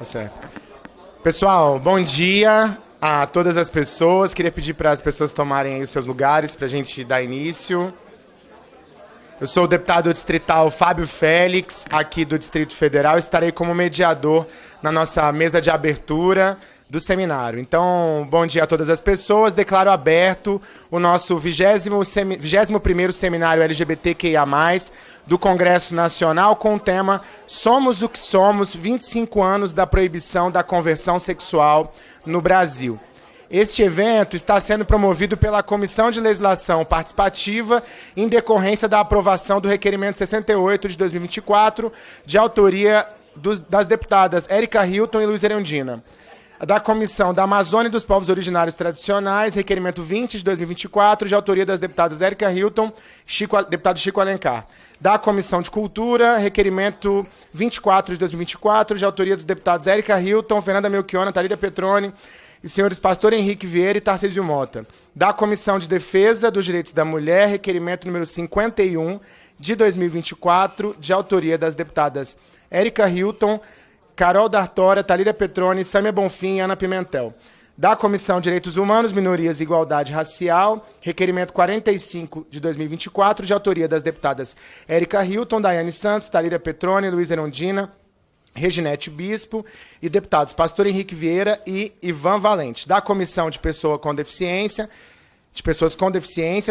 Tá certo. Pessoal, bom dia a todas as pessoas. Queria pedir para as pessoas tomarem aí os seus lugares para a gente dar início. Eu sou o deputado distrital Fábio Félix, aqui do Distrito Federal. Estarei como mediador na nossa mesa de abertura do seminário. Então, bom dia a todas as pessoas. Declaro aberto o nosso 21º Seminário LGBTQIA+, do Congresso Nacional, com o tema Somos o que Somos, 25 anos da proibição da conversão sexual no Brasil. Este evento está sendo promovido pela Comissão de Legislação Participativa em decorrência da aprovação do Requerimento 68 de 2024, de autoria das deputadas Érica Hilton e Luiz Erundina. Da Comissão da Amazônia e dos Povos Originários Tradicionais, Requerimento 20 de 2024, de autoria das deputadas Érica Hilton e deputado Chico Alencar. Da Comissão de Cultura, Requerimento 24 de 2024, de autoria dos deputados Érica Hilton, Fernanda Melchiona, Thalília Petroni, e os senhores Pastor Henrique Vieira e Tarcísio Mota. Da Comissão de Defesa dos Direitos da Mulher, requerimento número 51 de 2024, de autoria das deputadas Érica Hilton, Carol D'Artora, Thalília Petroni, Sâmia Bonfim e Ana Pimentel. Da Comissão de Direitos Humanos, Minorias e Igualdade Racial, requerimento 45 de 2024, de autoria das deputadas Érica Hilton, Daiane Santos, Thalília Petroni, Luiz Erundina, Reginete Bispo e deputados Pastor Henrique Vieira e Ivan Valente. Da Comissão de Pessoas com Deficiências,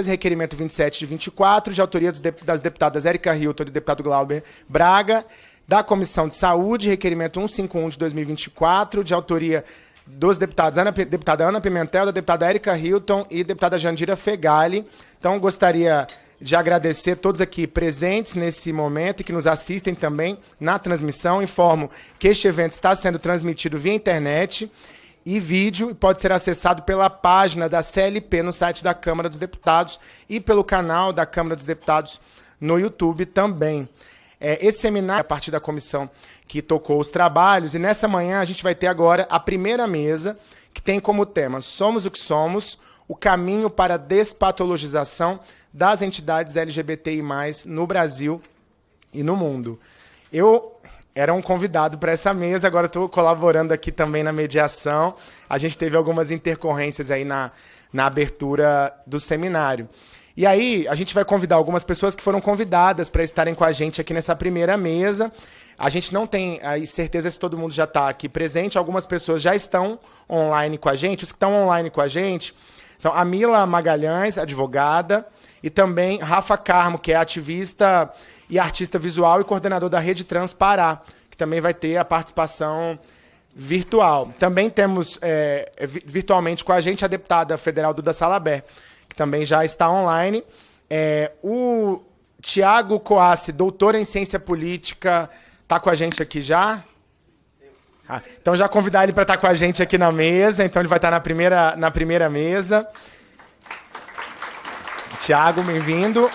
requerimento 27 de 24, de autoria das deputadas Érica Hilton e do deputado Glauber Braga. Da Comissão de Saúde, requerimento 151 de 2024, de autoria dos deputados deputada Ana Pimentel, da deputada Érica Hilton e deputada Jandira Fegali. Então, gostaria de agradecer a todos aqui presentes nesse momento e que nos assistem também na transmissão. Informo que este evento está sendo transmitido via internet e vídeo e pode ser acessado pela página da CLP no site da Câmara dos Deputados e pelo canal da Câmara dos Deputados no YouTube também. Esse seminário é a partir da comissão que tocou os trabalhos, e nessa manhã a gente vai ter agora a primeira mesa, que tem como tema Somos o que Somos, o caminho para a despatologização das entidades LGBTI+, no Brasil e no mundo. Eu era um convidado para essa mesa, agora estou colaborando aqui também na mediação. A gente teve algumas intercorrências aí na abertura do seminário. E aí, a gente vai convidar algumas pessoas que foram convidadas para estarem com a gente aqui nessa primeira mesa. A gente não tem aí certeza se todo mundo já está aqui presente. Algumas pessoas já estão online com a gente. Os que estão online com a gente são a Mila Magalhães, advogada, e também Rafa Carmo, que é ativista e artista visual e coordenador da Rede Trans Pará, que também vai ter a participação virtual. Também temos virtualmente com a gente a deputada federal Duda Salabert, que também já está online. O Tiago Coassi, doutor em ciência política, está com a gente aqui já? Então já convidar ele para estar com a gente aqui na mesa. Então ele vai estar na primeira mesa. Tiago, bem-vindo.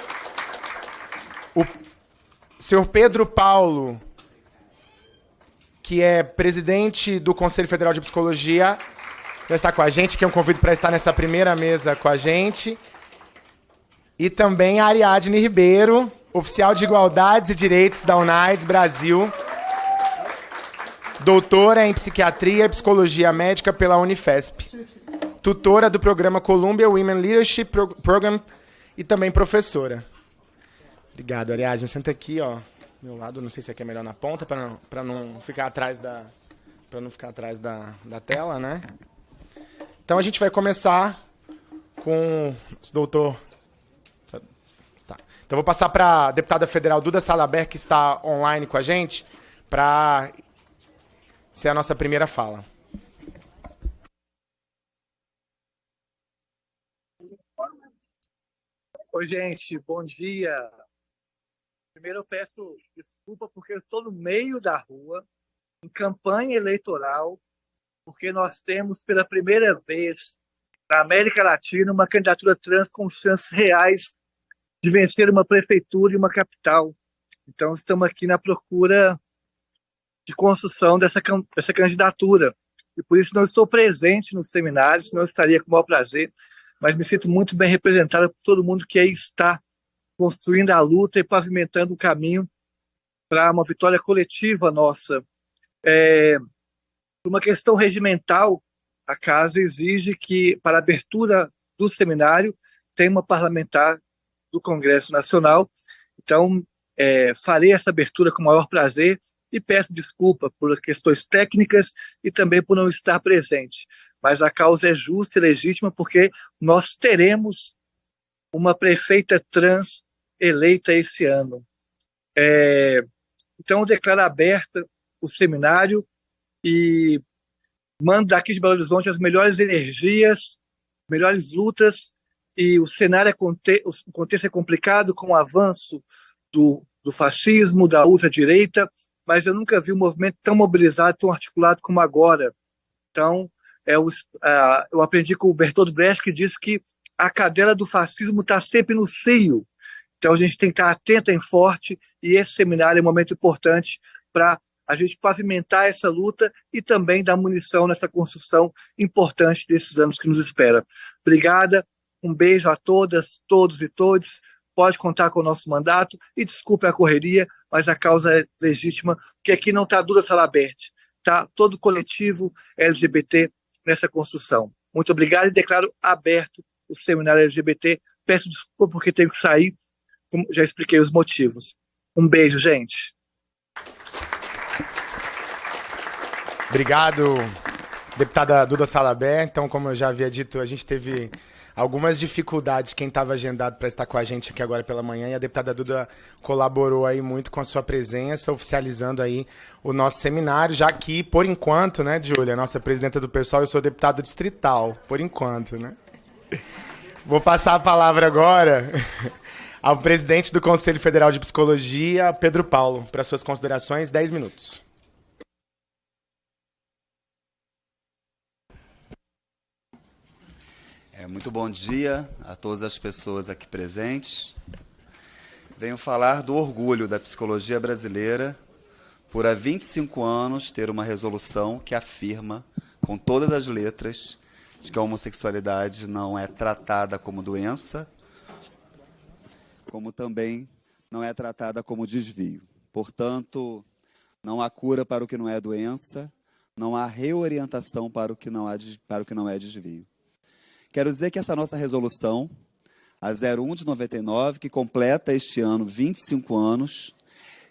O senhor Pedro Paulo, que é presidente do Conselho Federal de Psicologia, já está com a gente, que é um convite para estar nessa primeira mesa com a gente. E também a Ariadne Ribeiro, oficial de Igualdades e Direitos da UNAIDS Brasil, doutora em Psiquiatria e Psicologia Médica pela Unifesp, tutora do programa Columbia Women Leadership Program e também professora. Obrigado, Ariadne. Senta aqui, ó, do meu lado. Não sei se aqui é melhor na ponta, para não ficar atrás da tela, né? Então, a gente vai começar com o doutor... Tá. Então, vou passar para a deputada federal Duda Salabert, que está online com a gente, para ser a nossa primeira fala. Oi, gente, bom dia. Primeiro eu peço desculpa porque eu estou no meio da rua, em campanha eleitoral, porque nós temos pela primeira vez na América Latina uma candidatura trans com chances reais de vencer uma prefeitura e uma capital. Então estamos aqui na procura de construção dessa candidatura. E por isso não estou presente no seminário, senão eu estaria com o maior prazer, mas me sinto muito bem representada por todo mundo que aí está construindo a luta e pavimentando o caminho para uma vitória coletiva nossa. Por uma questão regimental, a Casa exige que, para a abertura do seminário, tenha uma parlamentar do Congresso Nacional. Então, farei essa abertura com o maior prazer e peço desculpa por questões técnicas e também por não estar presente. Mas a causa é justa e legítima porque nós teremos uma prefeita trans eleita esse ano. Então, eu declaro aberta o seminário e mando daqui de Belo Horizonte as melhores energias, melhores lutas, e o cenário, o contexto é complicado com o avanço do fascismo, da ultradireita, mas eu nunca vi um movimento tão mobilizado, tão articulado como agora. Então, eu aprendi com o Bertolt Brecht, que disse que a cadela do fascismo está sempre no cio. Então, a gente tem que estar atento e forte, e esse seminário é um momento importante para a gente pavimentar essa luta e também dar munição nessa construção importante desses anos que nos espera. Obrigada, um beijo a todas, todos e todes. Pode contar com o nosso mandato e desculpe a correria, mas a causa é legítima, porque aqui não está Duda Salabert, está todo o coletivo LGBT nessa construção. Muito obrigado e declaro aberto o seminário LGBT. Peço desculpa porque tenho que sair, como já expliquei os motivos. Um beijo, gente. Obrigado, deputada Duda Salabert. Então, como eu já havia dito, a gente teve algumas dificuldades, quem estava agendado para estar com a gente aqui agora pela manhã, e a deputada Duda colaborou aí muito com a sua presença, oficializando aí o nosso seminário, já que, por enquanto, né, Júlia, nossa presidenta do pessoal, eu sou deputado distrital, por enquanto, né? Vou passar a palavra agora ao presidente do Conselho Federal de Psicologia, Pedro Paulo, para suas considerações, 10 minutos. Muito bom dia a todas as pessoas aqui presentes. Venho falar do orgulho da psicologia brasileira por há 25 anos ter uma resolução que afirma, com todas as letras, de que a homossexualidade não é tratada como doença, como também não é tratada como desvio. Portanto, não há cura para o que não é doença, não há reorientação para o que não é desvio. Quero dizer que essa nossa resolução, a 01 de 99, que completa este ano 25 anos,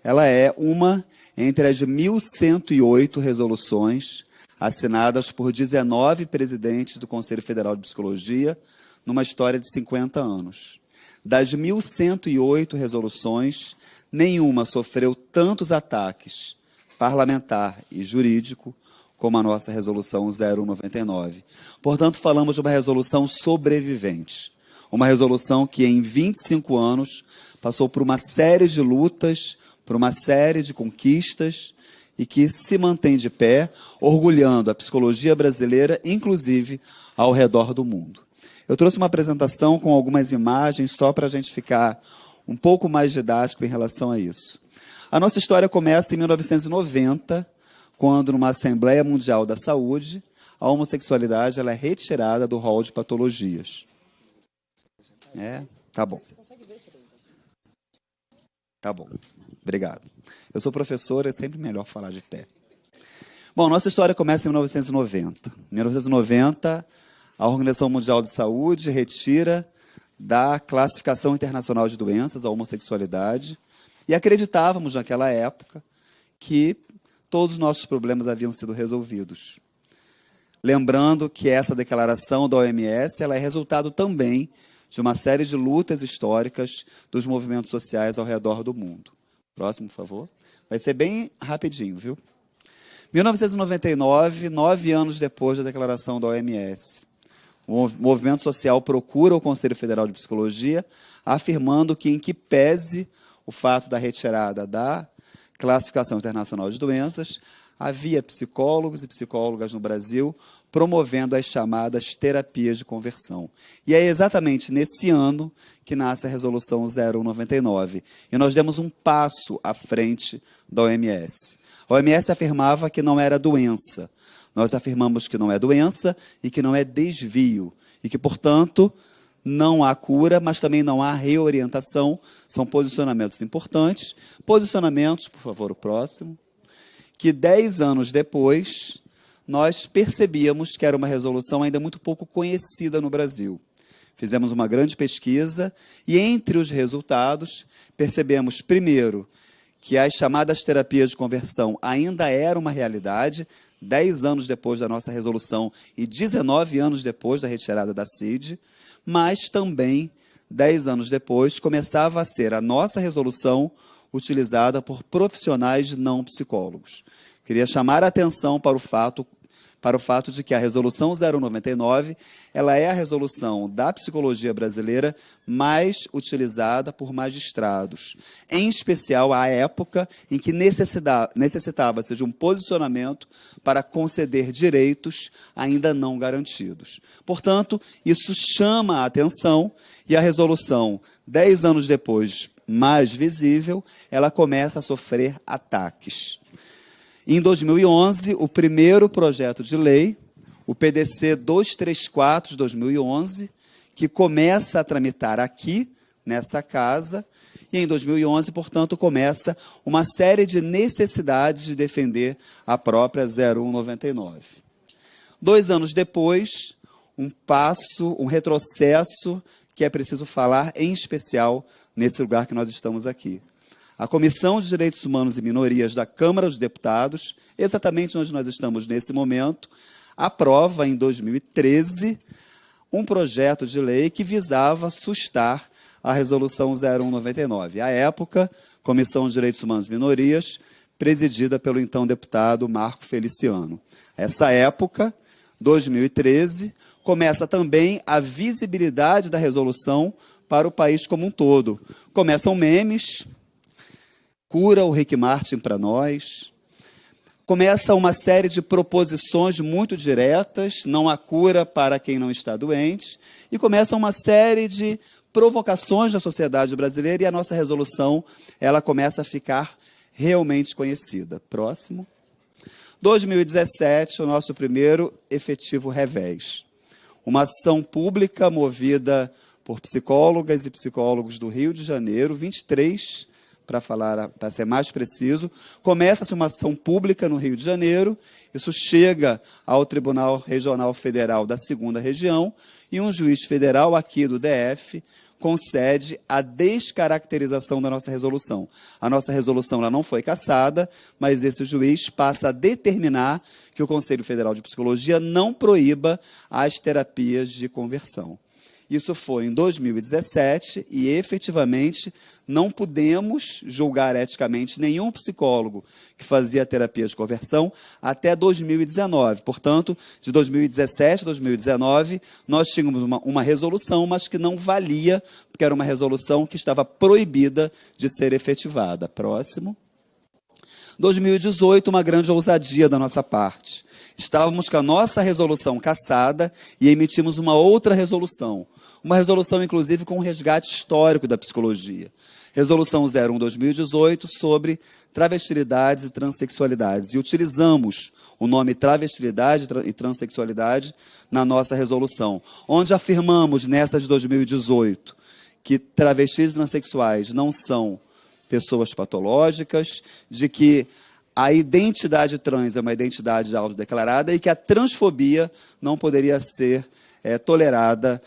ela é uma entre as 1.108 resoluções assinadas por 19 presidentes do Conselho Federal de Psicologia, numa história de 50 anos. Das 1.108 resoluções, nenhuma sofreu tantos ataques parlamentar e jurídico como a nossa resolução 0199. Portanto, falamos de uma resolução sobrevivente, uma resolução que em 25 anos passou por uma série de lutas, por uma série de conquistas e que se mantém de pé, orgulhando a psicologia brasileira, inclusive ao redor do mundo. Eu trouxe uma apresentação com algumas imagens só para a gente ficar um pouco mais didático em relação a isso. A nossa história começa em 1990, quando, numa Assembleia Mundial da Saúde, a homossexualidade ela é retirada do rol de patologias. Tá bom. Tá bom. Obrigado. Eu sou professor, é sempre melhor falar de pé. Bom, nossa história começa em 1990. Em 1990, a Organização Mundial de Saúde retira da Classificação Internacional de Doenças a homossexualidade e acreditávamos, naquela época, que todos os nossos problemas haviam sido resolvidos. Lembrando que essa declaração da OMS ela é resultado também de uma série de lutas históricas dos movimentos sociais ao redor do mundo. Próximo, por favor. Vai ser bem rapidinho, viu? 1999, 9 anos depois da declaração da OMS, o movimento social procura o Conselho Federal de Psicologia, afirmando que, em que pese o fato da retirada da Classificação Internacional de Doenças, havia psicólogos e psicólogas no Brasil promovendo as chamadas terapias de conversão. E é exatamente nesse ano que nasce a Resolução 0199. E nós demos um passo à frente da OMS. A OMS afirmava que não era doença. Nós afirmamos que não é doença e que não é desvio. E que, portanto, não há cura, mas também não há reorientação. São posicionamentos importantes. Posicionamentos, por favor, o próximo, que 10 anos depois, nós percebíamos que era uma resolução ainda muito pouco conhecida no Brasil. Fizemos uma grande pesquisa e, entre os resultados, percebemos, primeiro, que as chamadas terapias de conversão ainda eram uma realidade, 10 anos depois da nossa resolução e 19 anos depois da retirada da CID, mas também, 10 anos depois, começava a ser a nossa resolução utilizada por profissionais não psicólogos. Queria chamar a atenção para o fato de que a Resolução 0199 ela é a resolução da psicologia brasileira mais utilizada por magistrados, em especial à época em que necessitava-se de um posicionamento para conceder direitos ainda não garantidos. Portanto, isso chama a atenção e a resolução, 10 anos depois, mais visível, ela começa a sofrer ataques. Em 2011, o primeiro projeto de lei, o PDC 234 de 2011, que começa a tramitar aqui, nessa casa, e em 2011, portanto, começa uma série de necessidades de defender a própria 0199. 2 anos depois, um retrocesso que é preciso falar, em especial, nesse lugar que nós estamos aqui. A Comissão de Direitos Humanos e Minorias da Câmara dos Deputados, exatamente onde nós estamos nesse momento, aprova, em 2013, um projeto de lei que visava sustar a Resolução 0199. À época, Comissão de Direitos Humanos e Minorias, presidida pelo então deputado Marco Feliciano. Essa época, 2013, começa também a visibilidade da resolução para o país como um todo. Começam memes, cura o Rick Martin para nós, começa uma série de proposições muito diretas, não há cura para quem não está doente, e começa uma série de provocações da sociedade brasileira e a nossa resolução ela começa a ficar realmente conhecida. Próximo. 2017, o nosso primeiro efetivo revés. Uma ação pública movida por psicólogas e psicólogos do Rio de Janeiro, 23, para ser mais preciso, começa-se uma ação pública no Rio de Janeiro, isso chega ao Tribunal Regional Federal da 2ª Região, e um juiz federal aqui do DF concede a descaracterização da nossa resolução. A nossa resolução ela não foi cassada, mas esse juiz passa a determinar que o Conselho Federal de Psicologia não proíba as terapias de conversão. Isso foi em 2017 e, efetivamente, não pudemos julgar eticamente nenhum psicólogo que fazia terapia de conversão até 2019. Portanto, de 2017 a 2019, nós tínhamos uma resolução, mas que não valia, porque era uma resolução que estava proibida de ser efetivada. Próximo. 2018, uma grande ousadia da nossa parte. Estávamos com a nossa resolução cassada e emitimos uma outra resolução. Uma resolução, inclusive, com um resgate histórico da psicologia. Resolução 01/2018 sobre travestilidades e transexualidades. E utilizamos o nome travestilidade e transexualidade na nossa resolução, onde afirmamos, nessa de 2018, que travestis e transexuais não são pessoas patológicas, de que a identidade trans é uma identidade autodeclarada e que a transfobia não poderia ser tolerada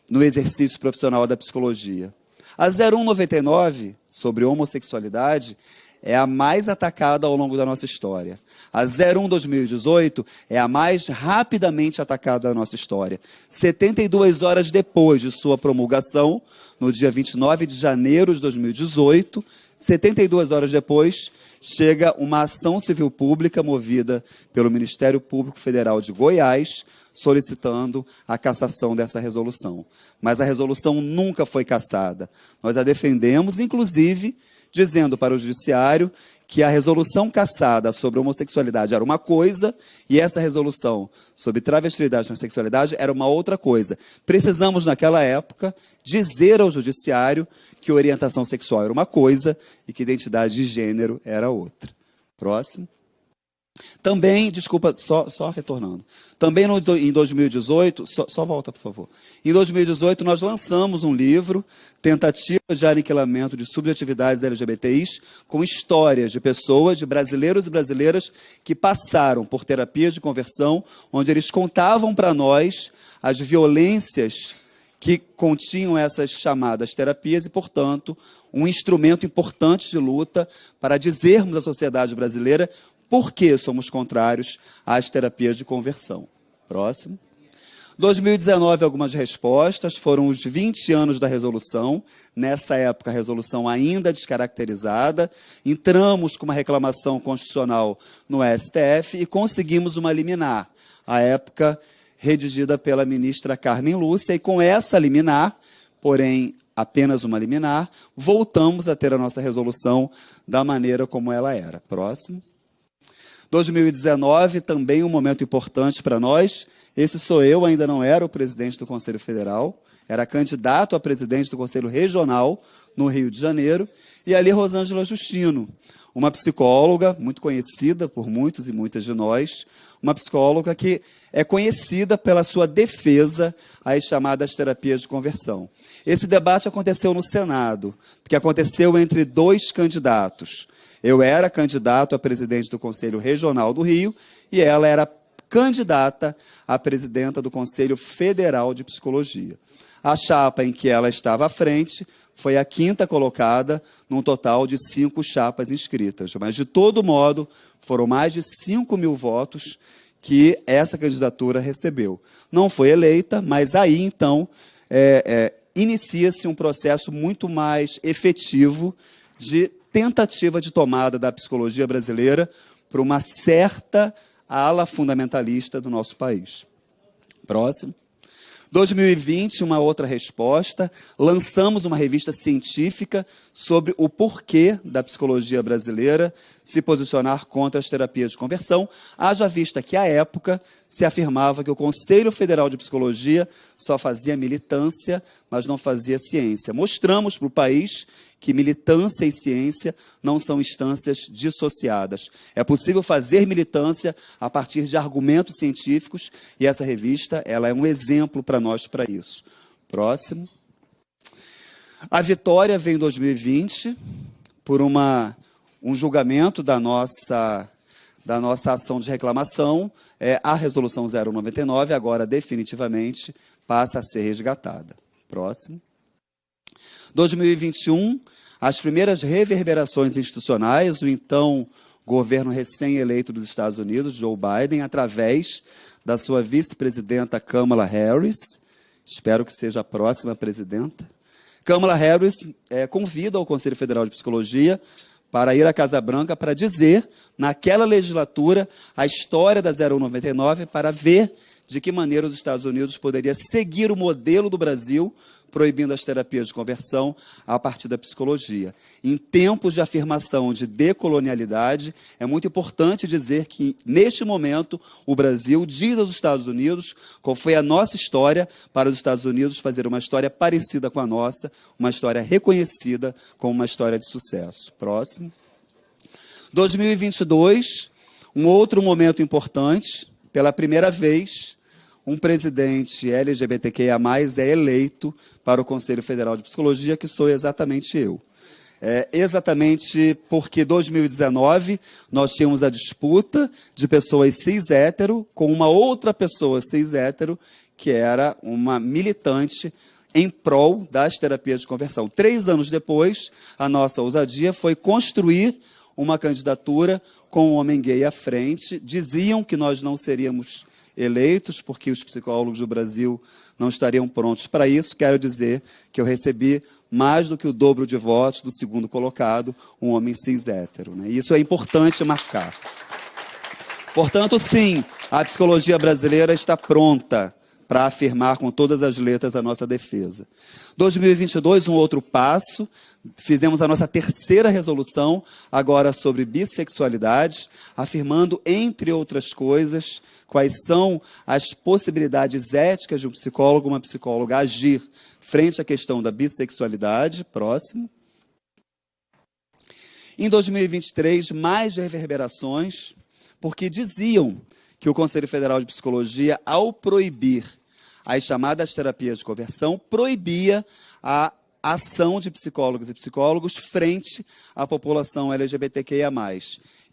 no exercício profissional da psicologia. A 0199, sobre homossexualidade, é a mais atacada ao longo da nossa história. A 01/2018 é a mais rapidamente atacada da nossa história. 72 horas depois de sua promulgação, no dia 29 de janeiro de 2018, 72 horas depois, chega uma ação civil pública movida pelo Ministério Público Federal de Goiás, solicitando a cassação dessa resolução. Mas a resolução nunca foi cassada. Nós a defendemos, inclusive, dizendo para o judiciário que a resolução cassada sobre homossexualidade era uma coisa e essa resolução sobre travestilidade e transexualidade era uma outra coisa. Precisamos, naquela época, dizer ao judiciário que orientação sexual era uma coisa e que identidade de gênero era outra. Próximo. Também, desculpa, só retornando. Também em 2018, só volta, por favor. Em 2018, nós lançamos um livro, Tentativa de Aniquilamento de Subjetividades LGBTIs, com histórias de pessoas, de brasileiros e brasileiras, que passaram por terapias de conversão, onde eles contavam para nós as violências que continham essas chamadas terapias e, portanto, um instrumento importante de luta para dizermos à sociedade brasileira por que somos contrários às terapias de conversão. Próximo. 2019, algumas respostas, foram os 20 anos da resolução, nessa época a resolução ainda descaracterizada, entramos com uma reclamação constitucional no STF e conseguimos uma liminar, à época redigida pela ministra Carmen Lúcia, e com essa liminar, porém apenas uma liminar, voltamos a ter a nossa resolução da maneira como ela era. Próximo. 2019, também um momento importante para nós. Esse sou eu, ainda não era o presidente do Conselho Federal, era candidato a presidente do Conselho Regional no Rio de Janeiro, e ali Rosângela Justino, uma psicóloga muito conhecida por muitos e muitas de nós, uma psicóloga que é conhecida pela sua defesa às chamadas terapias de conversão. Esse debate aconteceu no Senado, porque aconteceu entre dois candidatos. Eu era candidato a presidente do Conselho Regional do Rio e ela era candidata a presidenta do Conselho Federal de Psicologia. A chapa em que ela estava à frente foi a quinta colocada, num total de 5 chapas inscritas. Mas, de todo modo, foram mais de 5.000 votos que essa candidatura recebeu. Não foi eleita, mas aí, então, inicia-se um processo muito mais efetivo de tentativa de tomada da psicologia brasileira por uma certa ala fundamentalista do nosso país. Próximo. 2020, uma outra resposta, lançamos uma revista científica sobre o porquê da psicologia brasileira se posicionar contra as terapias de conversão, haja vista que, à época, se afirmava que o Conselho Federal de Psicologia só fazia militância, mas não fazia ciência. Mostramos para o país que militância e ciência não são instâncias dissociadas. É possível fazer militância a partir de argumentos científicos e essa revista ela é um exemplo para nós para isso. Próximo. A vitória vem em 2020 por um julgamento da nossa ação de reclamação. A resolução 099 agora definitivamente passa a ser resgatada. Próximo. 2021, as primeiras reverberações institucionais, o então governo recém-eleito dos Estados Unidos, Joe Biden, através da sua vice-presidenta Kamala Harris, espero que seja a próxima presidenta, Kamala Harris convida o Conselho Federal de Psicologia para ir à Casa Branca para dizer, naquela legislatura, a história da 0199 para ver de que maneira os Estados Unidos poderia seguir o modelo do Brasil, proibindo as terapias de conversão a partir da psicologia. Em tempos de afirmação de decolonialidade, é muito importante dizer que, neste momento, o Brasil diz aos Estados Unidos qual foi a nossa história para os Estados Unidos fazer uma história parecida com a nossa, uma história reconhecida como uma história de sucesso. Próximo. 2022, um outro momento importante, pela primeira vez, um presidente LGBTQIA+, é eleito para o Conselho Federal de Psicologia, que sou exatamente eu. Exatamente porque em 2019 nós tínhamos a disputa de pessoas cis-hétero com uma outra pessoa cis-hétero, que era uma militante em prol das terapias de conversão. 3 anos depois, a nossa ousadia foi construir uma candidatura com um homem gay à frente. Diziam que nós não seríamos eleitos, porque os psicólogos do Brasil não estariam prontos para isso. Quero dizer que eu recebi mais do que o dobro de votos do segundo colocado, um homem cis-hétero, né? Isso é importante marcar. Portanto, sim, a psicologia brasileira está pronta para afirmar com todas as letras a nossa defesa. 2022, um outro passo, fizemos a nossa terceira resolução, agora sobre bissexualidade, afirmando, entre outras coisas, quais são as possibilidades éticas de um psicólogo, uma psicóloga agir frente à questão da bissexualidade. Próximo. Em 2023, mais reverberações. porque diziam que o Conselho Federal de Psicologia, ao proibir as chamadas terapias de conversão, proibia a ação de psicólogas e psicólogos frente à população LGBTQIA+.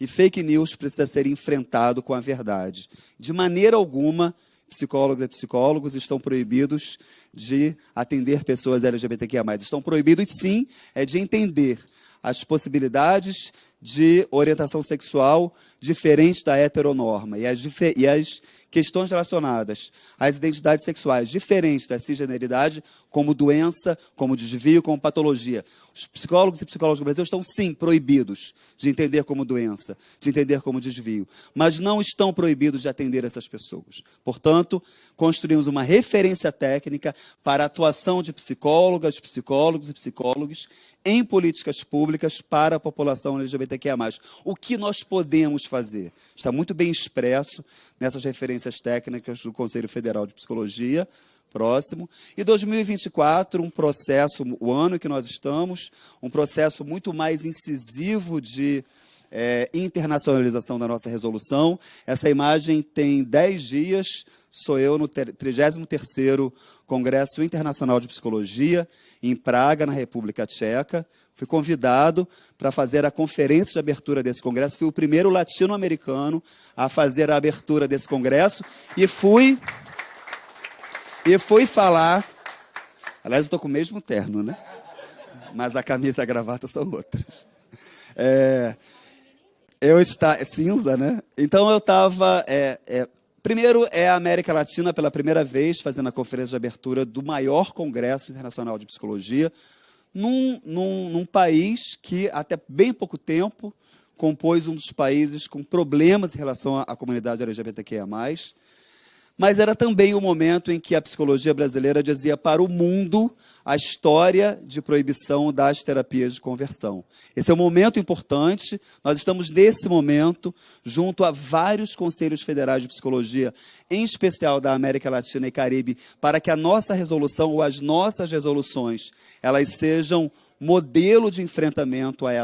E fake news precisa ser enfrentado com a verdade. De maneira alguma, psicólogas e psicólogos estão proibidos de atender pessoas LGBTQIA+. Estão proibidos, sim, de entender as possibilidades de orientação sexual diferente da heteronorma e as questões relacionadas às identidades sexuais diferentes da cisgeneridade, como doença, como desvio, como patologia. Os psicólogos e psicólogas do Brasil estão, sim, proibidos de entender como doença, de entender como desvio, mas não estão proibidos de atender essas pessoas. Portanto, construímos uma referência técnica para a atuação de psicólogas, psicólogos e psicólogos em políticas públicas para a população LGBTQIA+. O que nós podemos fazer? Está muito bem expresso nessas referências técnicas do Conselho Federal de Psicologia. Próximo. E 2024, um processo, o ano que nós estamos, um processo muito mais incisivo de internacionalização da nossa resolução. Essa imagem tem 10 dias, sou eu no 33º Congresso Internacional de Psicologia, em Praga, na República Tcheca. Fui convidado para fazer a conferência de abertura desse congresso. Fui o primeiro latino-americano a fazer a abertura desse congresso e fui falar. Aliás, eu estou com o mesmo terno, né? Mas a camisa e a gravata são outras. É cinza, né? Então eu estava. Primeiro, a América Latina, pela primeira vez, fazendo a conferência de abertura do maior Congresso Internacional de Psicologia, num país que, até bem pouco tempo, compôs um dos países com problemas em relação à comunidade LGBTQIA+. Mas era também o momento em que a psicologia brasileira dizia para o mundo a história de proibição das terapias de conversão. Esse é um momento importante. Nós estamos, nesse momento, junto a vários conselhos federais de psicologia, em especial da América Latina e Caribe, para que a nossa resolução ou as nossas resoluções elas sejam modelo de enfrentamento a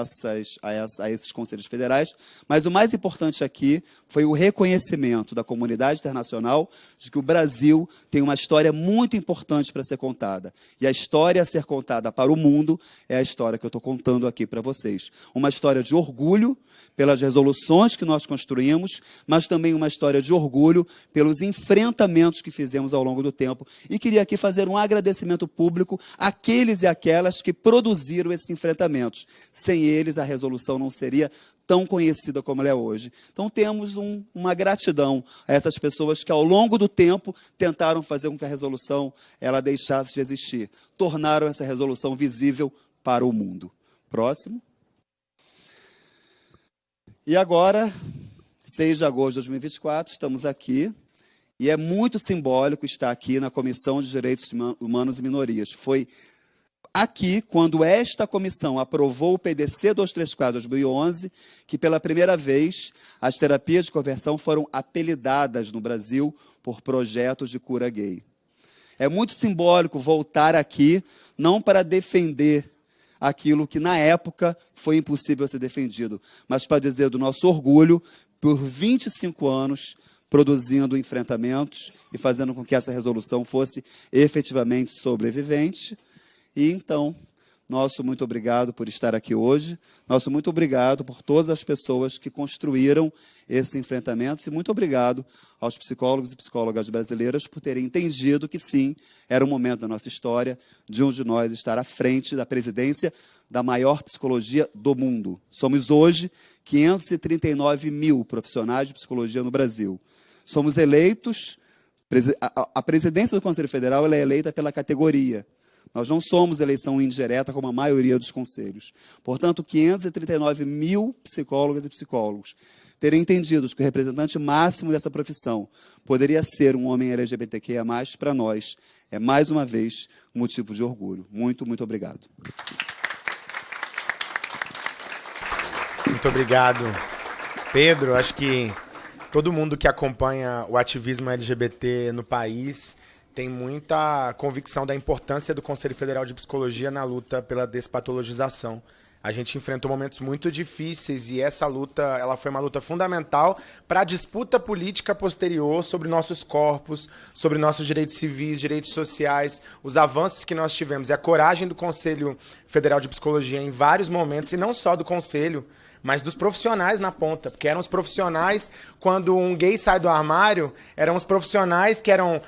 esses conselhos federais, mas o mais importante aqui foi o reconhecimento da comunidade internacional de que o Brasil tem uma história muito importante para ser contada. E a história a ser contada para o mundo é a história que eu estou contando aqui para vocês. Uma história de orgulho pelas resoluções que nós construímos, mas também uma história de orgulho pelos enfrentamentos que fizemos ao longo do tempo. E queria aqui fazer um agradecimento público àqueles e àquelas que produziram esses enfrentamentos. Sem eles, a resolução não seria tão conhecida como ela é hoje. Então, temos uma gratidão a essas pessoas que, ao longo do tempo, tentaram fazer com que a resolução ela deixasse de existir. Tornaram essa resolução visível para o mundo. Próximo. E agora, 6 de agosto de 2024, estamos aqui. E é muito simbólico estar aqui na Comissão de Direitos Humanos e Minorias. Foi aqui, quando esta comissão aprovou o PDC 234 de 2011, que pela primeira vez as terapias de conversão foram apelidadas no Brasil por projetos de cura gay. É muito simbólico voltar aqui, não para defender aquilo que na época foi impossível ser defendido, mas para dizer do nosso orgulho por 25 anos produzindo enfrentamentos e fazendo com que essa resolução fosse efetivamente sobrevivente. E então, nosso muito obrigado por estar aqui hoje, nosso muito obrigado por todas as pessoas que construíram esses enfrentamentos e muito obrigado aos psicólogos e psicólogas brasileiras por terem entendido que sim, era um momento da nossa história de um de nós estar à frente da presidência da maior psicologia do mundo. Somos hoje 539 mil profissionais de psicologia no Brasil. Somos eleitos, a presidência do Conselho Federal ela é eleita pela categoria. Nós não somos eleição indireta como a maioria dos conselhos. Portanto, 539 mil psicólogas e psicólogos terem entendido que o representante máximo dessa profissão poderia ser um homem LGBTQIA+, para nós, é mais uma vez um motivo de orgulho. Muito, muito obrigado. Muito obrigado, Pedro. Acho que todo mundo que acompanha o ativismo LGBT no país tem muita convicção da importância do Conselho Federal de Psicologia na luta pela despatologização A gente enfrentou momentos muito difíceis e essa luta, ela foi uma luta fundamental para a disputa política posterior sobre nossos corpos, sobre nossos direitos civis, direitos sociais, os avanços que nós tivemos e a coragem do Conselho Federal de Psicologia em vários momentos, e não só do Conselho, mas dos profissionais na ponta, porque eram os profissionais, quando um gay sai do armário, eram os profissionais que eram,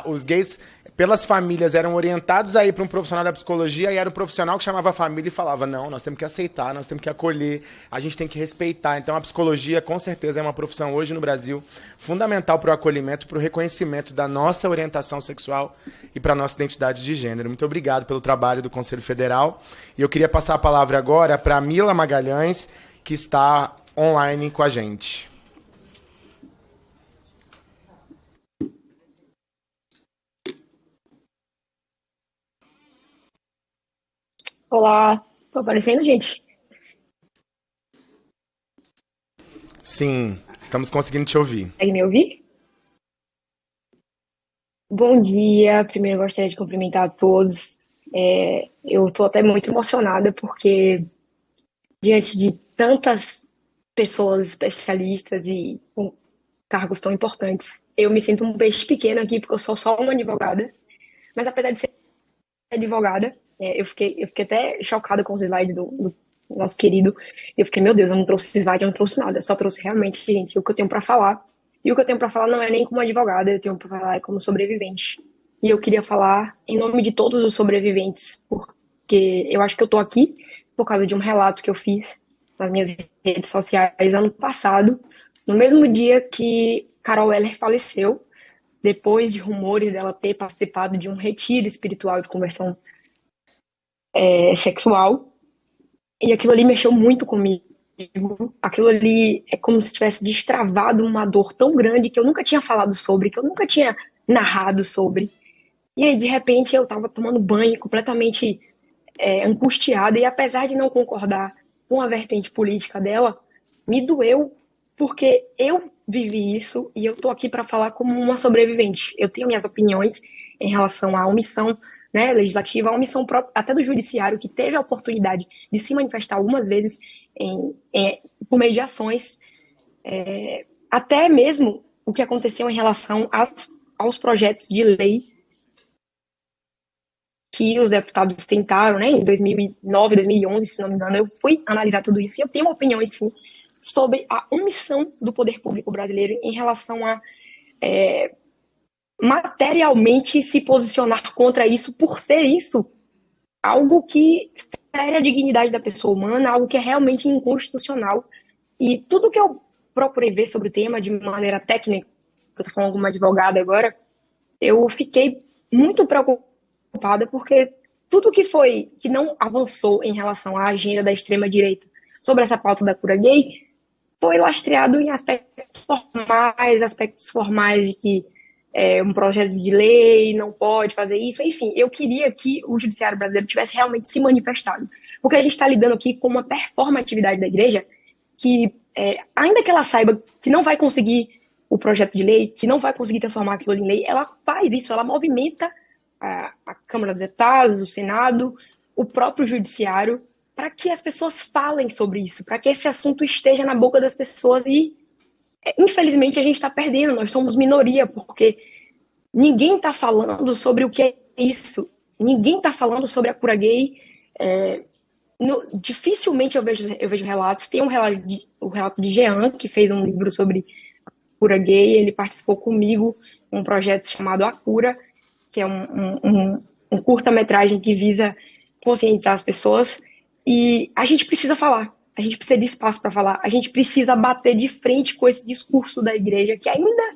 os gays, pelas famílias, eram orientados a ir para um profissional da psicologia, e era o profissional que chamava a família e falava, não, nós temos que aceitar, nós temos que acolher, a gente tem que respeitar. Então a psicologia, com certeza, é uma profissão hoje no Brasil fundamental para o acolhimento, para o reconhecimento da nossa orientação sexual e para a nossa identidade de gênero. Muito obrigado pelo trabalho do Conselho Federal. E eu queria passar a palavra agora para a Mila Magalhães, que está online com a gente. Olá, tô aparecendo, gente? Sim, estamos conseguindo te ouvir. Consegue me ouvir? Bom dia, primeiro eu gostaria de cumprimentar a todos. Eu tô até muito emocionada porque diante de tantas pessoas especialistas e com cargos tão importantes, eu me sinto um peixe pequeno aqui porque eu sou só uma advogada. Mas apesar de ser advogada, eu fiquei até chocada com os slides do nosso querido. Eu fiquei, meu Deus, eu não trouxe slide, eu não trouxe nada. Eu só trouxe realmente, gente, o que eu tenho para falar. E o que eu tenho para falar não é nem como advogada, eu tenho para falar como sobrevivente. E eu queria falar em nome de todos os sobreviventes, porque eu acho que eu tô aqui por causa de um relato que eu fiz nas minhas redes sociais ano passado, no mesmo dia que Carol Heller faleceu, depois de rumores dela ter participado de um retiro espiritual de conversão sexual. E aquilo ali mexeu muito comigo. Aquilo ali é como se tivesse destravado uma dor tão grande que eu nunca tinha falado sobre, que eu nunca tinha narrado sobre. E aí, de repente, eu estava tomando banho completamente angustiada, e apesar de não concordar com a vertente política dela, me doeu, porque eu vivi isso e eu tô aqui para falar como uma sobrevivente. Eu tenho minhas opiniões em relação à omissão, né, legislativa, a omissão própria, até do judiciário, que teve a oportunidade de se manifestar algumas vezes por meio de ações, até mesmo o que aconteceu em relação aos projetos de lei que os deputados tentaram, né, em 2009, 2011, se não me engano. Eu fui analisar tudo isso e eu tenho uma opinião, sim, sobre a omissão do poder público brasileiro em relação a materialmente se posicionar contra isso, por ser isso algo que fere a dignidade da pessoa humana, algo que é realmente inconstitucional. E tudo que eu procurei ver sobre o tema de maneira técnica, eu estou falando como advogada agora, eu fiquei muito preocupada porque tudo que não avançou em relação à agenda da extrema-direita sobre essa pauta da cura gay foi lastreado em aspectos formais de que um projeto de lei não pode fazer isso. Enfim, eu queria que o judiciário brasileiro tivesse realmente se manifestado, porque a gente está lidando aqui com uma performatividade da igreja que, ainda que ela saiba que não vai conseguir o projeto de lei, que não vai conseguir transformar aquilo em lei, ela faz isso, ela movimenta a Câmara dos Deputados, o Senado, o próprio judiciário, para que as pessoas falem sobre isso, para que esse assunto esteja na boca das pessoas. E infelizmente a gente está perdendo, nós somos minoria, porque ninguém está falando sobre o que é isso, ninguém está falando sobre a cura gay. Dificilmente eu vejo relatos. Tem o relato de Jean, que fez um livro sobre a cura gay, ele participou comigo em um projeto chamado A Cura, que é um curta-metragem que visa conscientizar as pessoas, e a gente precisa falar. A gente precisa de espaço para falar, a gente precisa bater de frente com esse discurso da igreja, que ainda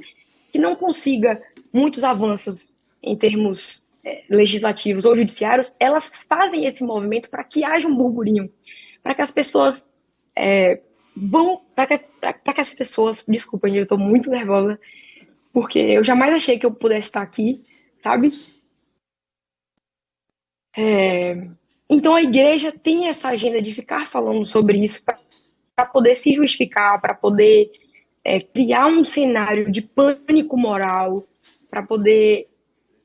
que não consiga muitos avanços em termos legislativos ou judiciários, elas fazem esse movimento para que haja um burburinho, para que as pessoas para que as pessoas, desculpa, eu estou muito nervosa, porque eu jamais achei que eu pudesse estar aqui, sabe? Então a igreja tem essa agenda de ficar falando sobre isso para poder se justificar, para poder criar um cenário de pânico moral, para poder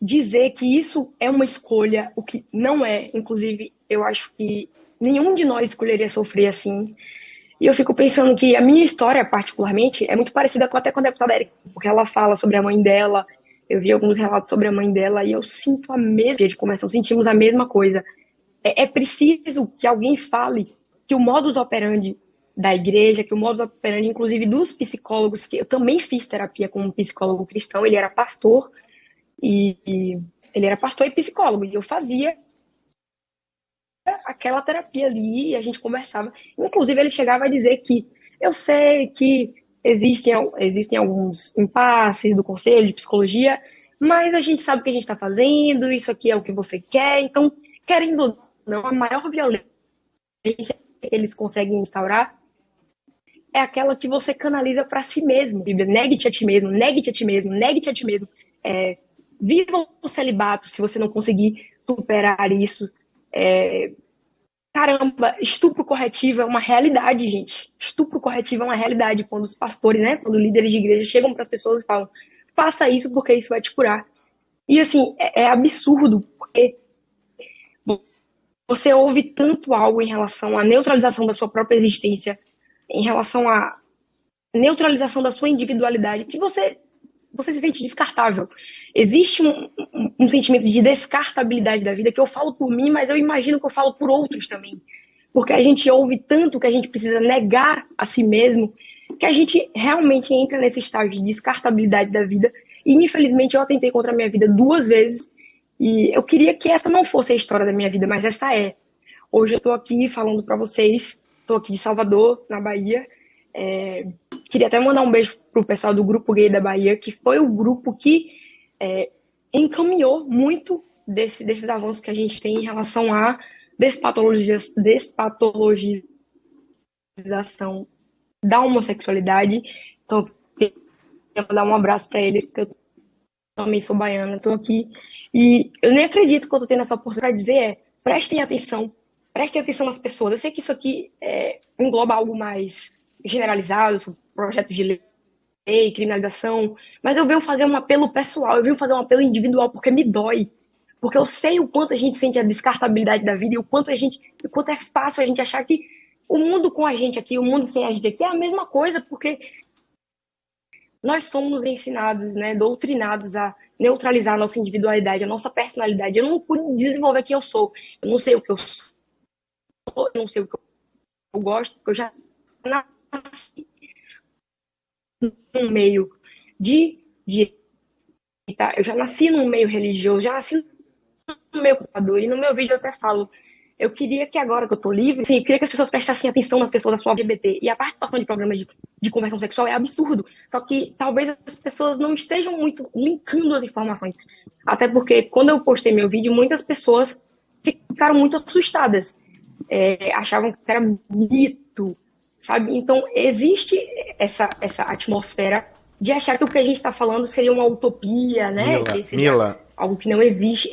dizer que isso é uma escolha, o que não é. Inclusive, eu acho que nenhum de nós escolheria sofrer assim. E eu fico pensando que a minha história, particularmente, é muito parecida até com a deputada Érica, porque ela fala sobre a mãe dela, eu vi alguns relatos sobre a mãe dela, e eu sinto a mesma de conversão, sentimos a mesma coisa. É preciso que alguém fale que o modus operandi da igreja, que o modus operandi, inclusive, dos psicólogos, que eu também fiz terapia com um psicólogo cristão, ele era pastor, e ele era pastor e psicólogo, e eu fazia aquela terapia ali, e a gente conversava. Inclusive, ele chegava a dizer que eu sei que existem alguns impasses do conselho de psicologia, mas a gente sabe o que a gente está fazendo, isso aqui é o que você quer, então, querendo ou não, a maior violência que eles conseguem instaurar é aquela que você canaliza para si mesmo. Negue-te a ti mesmo, negue-te a ti mesmo, negue-te a ti mesmo. Viva o celibato se você não conseguir superar isso. Caramba, estupro corretivo é uma realidade, gente. Estupro corretivo é uma realidade. Quando os pastores, né, quando líderes de igreja chegam para as pessoas e falam, faça isso porque isso vai te curar. E assim, é absurdo, porque você ouve tanto algo em relação à neutralização da sua própria existência, em relação à neutralização da sua individualidade, que você se sente descartável. Existe um sentimento de descartabilidade da vida que eu falo por mim, mas eu imagino que eu falo por outros também. Porque a gente ouve tanto que a gente precisa negar a si mesmo, que a gente realmente entra nesse estágio de descartabilidade da vida. E, infelizmente, eu atentei contra a minha vida 2 vezes. E eu queria que essa não fosse a história da minha vida, mas essa é. Hoje eu estou aqui falando para vocês, estou aqui de Salvador, na Bahia. Queria até mandar um beijo pro pessoal do Grupo Gay da Bahia, que foi o grupo que encaminhou muito desses avanços que a gente tem em relação à despatologização da homossexualidade. Então, eu queria mandar um abraço para eles, porque eu também sou baiana, estou aqui. E eu nem acredito que eu estou tendo essa oportunidade de dizer prestem atenção às pessoas. Eu sei que isso aqui engloba algo mais generalizado, projetos de lei, criminalização, mas eu venho fazer um apelo pessoal, eu venho fazer um apelo individual, porque me dói. Porque eu sei o quanto a gente sente a descartabilidade da vida e o quanto é fácil a gente achar que o mundo com a gente aqui, o mundo sem a gente aqui é a mesma coisa, porque nós somos ensinados, né, doutrinados a neutralizar a nossa individualidade, a nossa personalidade. Eu não pude desenvolver quem eu sou. Eu não sei o que eu sou, eu não sei o que eu gosto, porque eu já nasci num meio eu já nasci num meio religioso, já nasci no meio culpador, e no meu vídeo eu até falo, eu queria que agora que eu tô livre, sim, eu queria que as pessoas prestassem atenção nas pessoas da sua LGBT, e a participação de programas de conversão sexual é absurdo, só que talvez as pessoas não estejam muito linkando as informações, até porque quando eu postei meu vídeo, muitas pessoas ficaram muito assustadas, achavam que era mito, sabe? Então, existe essa atmosfera de achar que o que a gente está falando seria uma utopia, né? Mila, algo que não existe.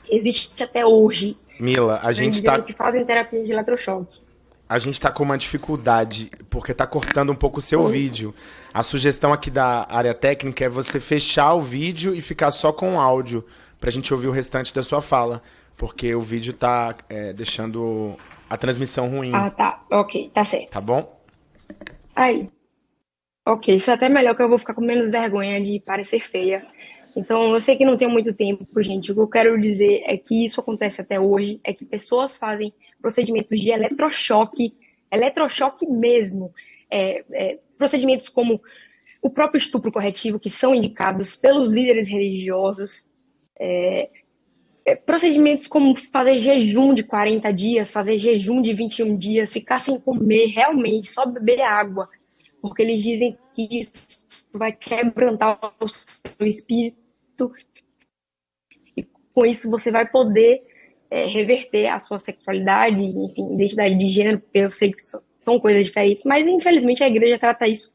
Existe até hoje. Mila, a gente está... que fazem terapia de eletrochoque. A gente está com uma dificuldade, porque está cortando um pouco o seu vídeo. A sugestão aqui da área técnica é você fechar o vídeo e ficar só com o áudio, para a gente ouvir o restante da sua fala, porque o vídeo está deixando a transmissão ruim. Ah, tá. Ok, tá certo. Tá bom? Aí. Ok, isso é até melhor, que eu vou ficar com menos vergonha de parecer feia. Então, eu sei que não tenho muito tempo, gente. O que eu quero dizer é que isso acontece até hoje, é que pessoas fazem procedimentos de eletrochoque mesmo. Procedimentos como o próprio estupro corretivo, que são indicados pelos líderes religiosos. Procedimentos como fazer jejum de 40 dias, fazer jejum de 21 dias, ficar sem comer realmente, só beber água. Porque eles dizem que isso vai quebrantar o seu espírito e com isso você vai poder reverter a sua sexualidade, enfim, identidade de gênero, porque eu sei que são coisas diferentes, mas infelizmente a igreja trata isso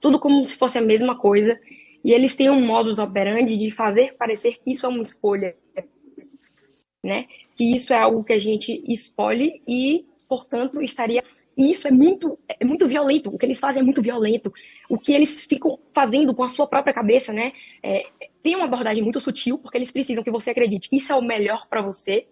tudo como se fosse a mesma coisa e eles têm um modus operandi de fazer parecer que isso é uma escolha, né? Que isso é algo que a gente escolhe e, portanto, estaria... E isso é muito violento. O que eles fazem é muito violento. O que eles ficam fazendo com a sua própria cabeça, né? Tem uma abordagem muito sutil, porque eles precisam que você acredite que isso é o melhor para você.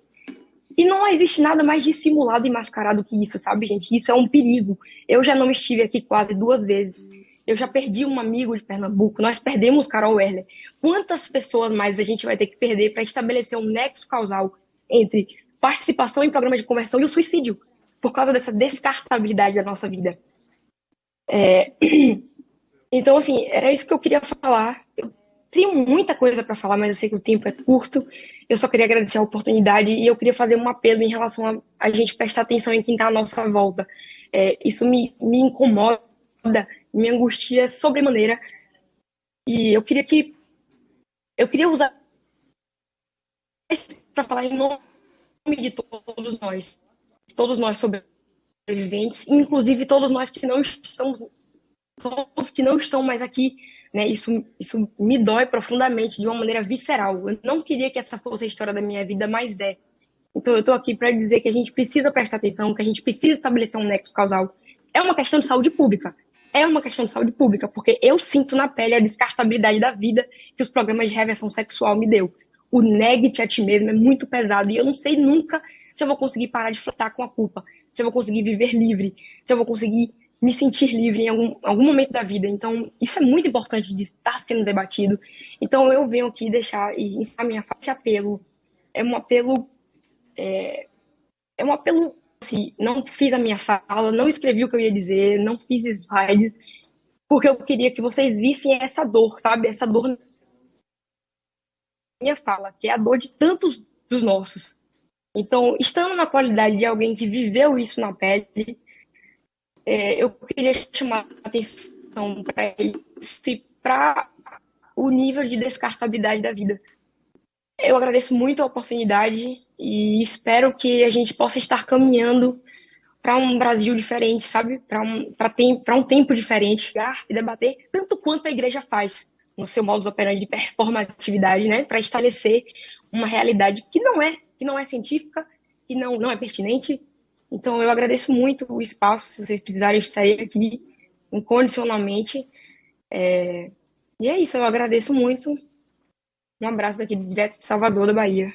E não existe nada mais dissimulado e mascarado que isso, sabe, gente? Isso é um perigo. Eu já não estive aqui quase 2 vezes. Eu já perdi um amigo de Pernambuco. Nós perdemos Carol Werler. Quantas pessoas mais a gente vai ter que perder para estabelecer um nexo causal entre participação em programa de conversão e o suicídio, por causa dessa descartabilidade da nossa vida? Então, assim, era isso que eu queria falar. Eu tenho muita coisa para falar, mas eu sei que o tempo é curto. Eu só queria agradecer a oportunidade e eu queria fazer um apelo em relação a gente prestar atenção em quem está à nossa volta. Isso me incomoda, me angustia sobremaneira. E eu queria usar para falar em nome de todos nós sobreviventes, inclusive todos nós que não estamos, todos que não estão mais aqui, né? Isso me dói profundamente, de uma maneira visceral. Eu não queria que essa fosse a história da minha vida, mas é. Então eu estou aqui para dizer que a gente precisa prestar atenção, que a gente precisa estabelecer um nexo causal. É uma questão de saúde pública. Porque eu sinto na pele a descartabilidade da vida que os programas de reversão sexual me deu. O negue-te a ti mesmo é muito pesado e eu não sei nunca se eu vou conseguir parar de flertar com a culpa, se eu vou conseguir viver livre, se eu vou conseguir me sentir livre em algum momento da vida. Então, isso é muito importante de estar sendo debatido. Então, eu venho aqui deixar e ensinar minha fala. Esse apelo é um apelo, assim, não fiz a minha fala, não escrevi o que eu ia dizer, não fiz slides, porque eu queria que vocês vissem essa dor, sabe? Essa dor na minha fala, que é a dor de tantos dos nossos. Então, estando na qualidade de alguém que viveu isso na pele, eu queria chamar a atenção para isso e para o nível de descartabilidade da vida. Eu agradeço muito a oportunidade e espero que a gente possa estar caminhando para um Brasil diferente, sabe? Para um tempo diferente, e debater tanto quanto a igreja faz no seu modus operandi de performatividade, né? Para estabelecer uma realidade que não é científica, que não é pertinente. Então, eu agradeço muito o espaço. Se vocês precisarem, eu estarei aqui incondicionalmente. E é isso, eu agradeço muito. Um abraço daqui direto de Salvador, da Bahia.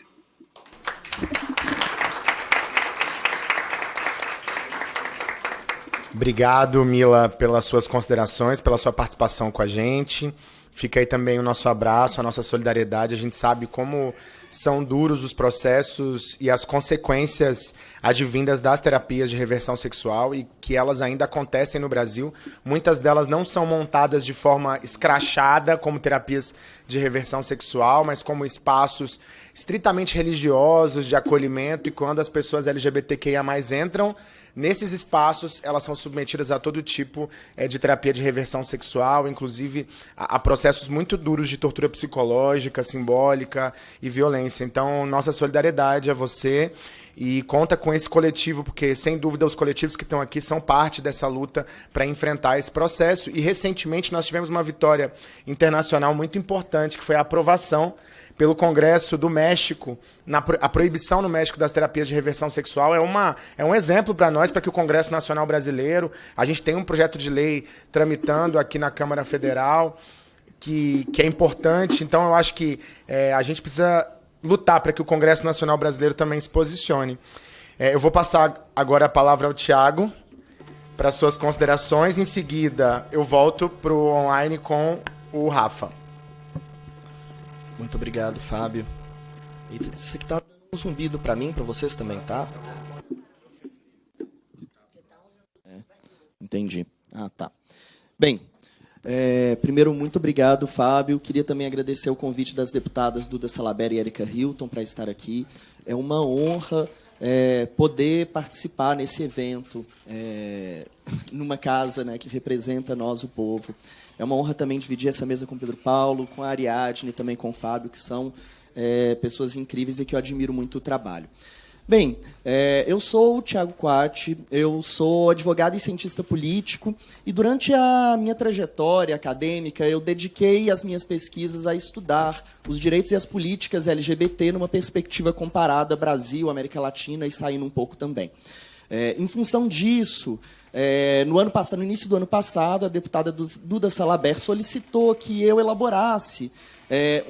Obrigado, Mila, pelas suas considerações, pela sua participação com a gente. Fica aí também o nosso abraço, a nossa solidariedade. A gente sabe como são duros os processos e as consequências advindas das terapias de reversão sexual e que elas ainda acontecem no Brasil. Muitas delas não são montadas de forma escrachada como terapias de reversão sexual, mas como espaços estritamente religiosos de acolhimento, e quando as pessoas LGBTQIA+ entram nesses espaços, elas são submetidas a todo tipo de terapia de reversão sexual, inclusive a processos muito duros de tortura psicológica, simbólica e violência. Então, nossa solidariedade a você e conta com esse coletivo, porque, sem dúvida, os coletivos que estão aqui são parte dessa luta para enfrentar esse processo. E, recentemente, nós tivemos uma vitória internacional muito importante, que foi a aprovação pelo Congresso do México, a proibição no México das terapias de reversão sexual é um exemplo para nós, para que o Congresso Nacional Brasileiro, a gente tem um projeto de lei tramitando aqui na Câmara Federal, que é importante. Então, eu acho que a gente precisa lutar para que o Congresso Nacional Brasileiro também se posicione. Eu vou passar agora a palavra ao Thiago para suas considerações. Em seguida, eu volto para o online com o Rafa. Muito obrigado, Fábio. Isso aqui tá dando um zumbido para mim, para vocês também, tá? Entendi. Ah, tá. Bem, primeiro, muito obrigado, Fábio. Queria também agradecer o convite das deputadas Duda Salabert e Érica Hilton para estar aqui. É uma honra poder participar nesse evento, numa casa, né, que representa nós, o povo. É uma honra também dividir essa mesa com o Pedro Paulo, com a Ariadne e também com o Fábio, que são pessoas incríveis e que eu admiro muito o trabalho. Bem, eu sou o Thiago Quatti, eu sou advogado e cientista político, e durante a minha trajetória acadêmica eu dediquei as minhas pesquisas a estudar os direitos e as políticas LGBT numa perspectiva comparada Brasil, América Latina e saindo um pouco também. Em função disso, no início do ano passado, a deputada Duda Salabert solicitou que eu elaborasse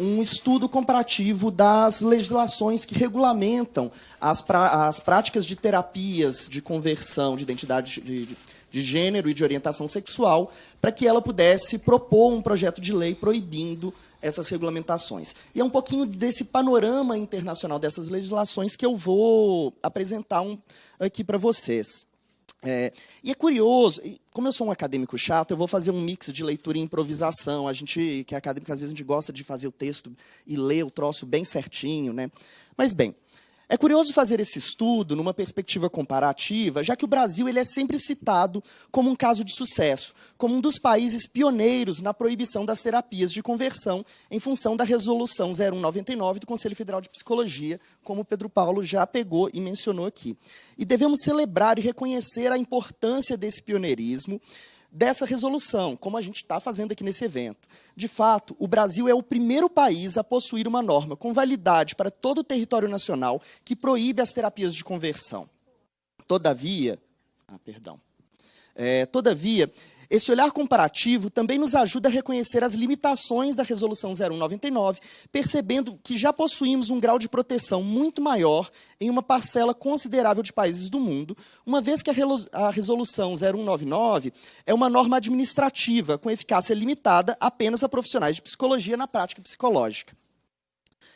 um estudo comparativo das legislações que regulamentam as práticas de terapias de conversão de identidade de gênero e de orientação sexual, para que ela pudesse propor um projeto de lei proibindo essas regulamentações. E é um pouquinho desse panorama internacional dessas legislações que eu vou apresentar aqui para vocês. E é curioso, como eu sou um acadêmico chato, eu vou fazer um mix de leitura e improvisação. A gente, que é acadêmico, às vezes a gente gosta de fazer o texto e ler o troço bem certinho, né? Mas, bem, é curioso fazer esse estudo numa perspectiva comparativa, já que o Brasil ele é sempre citado como um caso de sucesso, como um dos países pioneiros na proibição das terapias de conversão, em função da Resolução 0199 do Conselho Federal de Psicologia, como o Pedro Paulo já pegou e mencionou aqui. E devemos celebrar e reconhecer a importância desse pioneirismo, dessa resolução, como a gente está fazendo aqui nesse evento. De fato, o Brasil é o primeiro país a possuir uma norma com validade para todo o território nacional que proíbe as terapias de conversão. Todavia, esse olhar comparativo também nos ajuda a reconhecer as limitações da Resolução 0199, percebendo que já possuímos um grau de proteção muito maior em uma parcela considerável de países do mundo, uma vez que a Resolução 0199 é uma norma administrativa com eficácia limitada apenas a profissionais de psicologia na prática psicológica.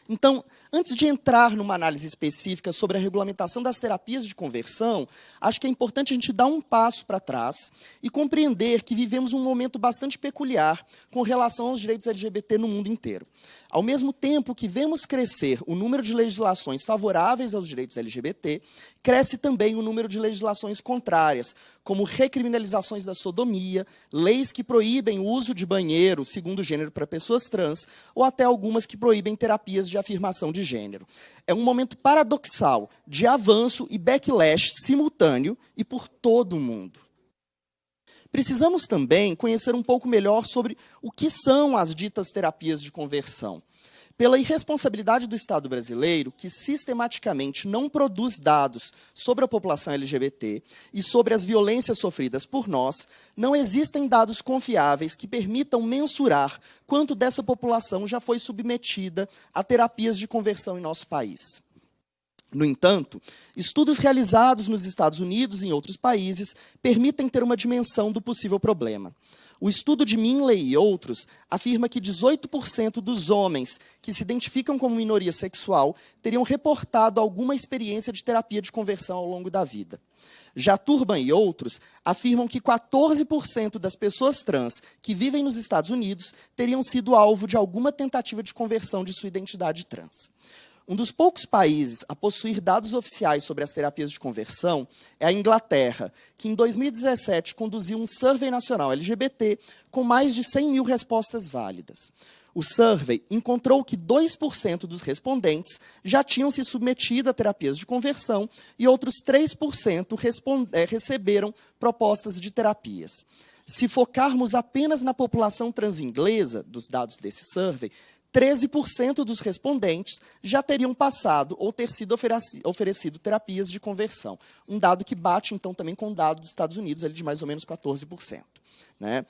Então, antes de entrar numa análise específica sobre a regulamentação das terapias de conversão, acho que é importante a gente dar um passo para trás e compreender que vivemos um momento bastante peculiar com relação aos direitos LGBT no mundo inteiro. Ao mesmo tempo que vemos crescer o número de legislações favoráveis aos direitos LGBT, cresce também o número de legislações contrárias, como recriminalizações da sodomia, leis que proíbem o uso de banheiro segundo gênero para pessoas trans, ou até algumas que proíbem terapias de afirmação de gênero. É um momento paradoxal de avanço e backlash simultâneo e por todo o mundo. Precisamos também conhecer um pouco melhor sobre o que são as ditas terapias de conversão. Pela irresponsabilidade do Estado brasileiro, que sistematicamente não produz dados sobre a população LGBT e sobre as violências sofridas por nós, não existem dados confiáveis que permitam mensurar quanto dessa população já foi submetida a terapias de conversão em nosso país. No entanto, estudos realizados nos Estados Unidos e em outros países permitem ter uma dimensão do possível problema. O estudo de Minley e outros afirma que 18% dos homens que se identificam como minoria sexual teriam reportado alguma experiência de terapia de conversão ao longo da vida. Já Turban e outros afirmam que 14% das pessoas trans que vivem nos Estados Unidos teriam sido alvo de alguma tentativa de conversão de sua identidade trans. Um dos poucos países a possuir dados oficiais sobre as terapias de conversão é a Inglaterra, que em 2017 conduziu um survey nacional LGBT com mais de 100 mil respostas válidas. O survey encontrou que 2% dos respondentes já tinham se submetido a terapias de conversão e outros 3% receberam propostas de terapias. Se focarmos apenas na população transinglesa, dos dados desse survey, 13% dos respondentes já teriam passado ou ter sido oferecido terapias de conversão. Um dado que bate, então, também com o dado dos Estados Unidos, ali de mais ou menos 14%. Né?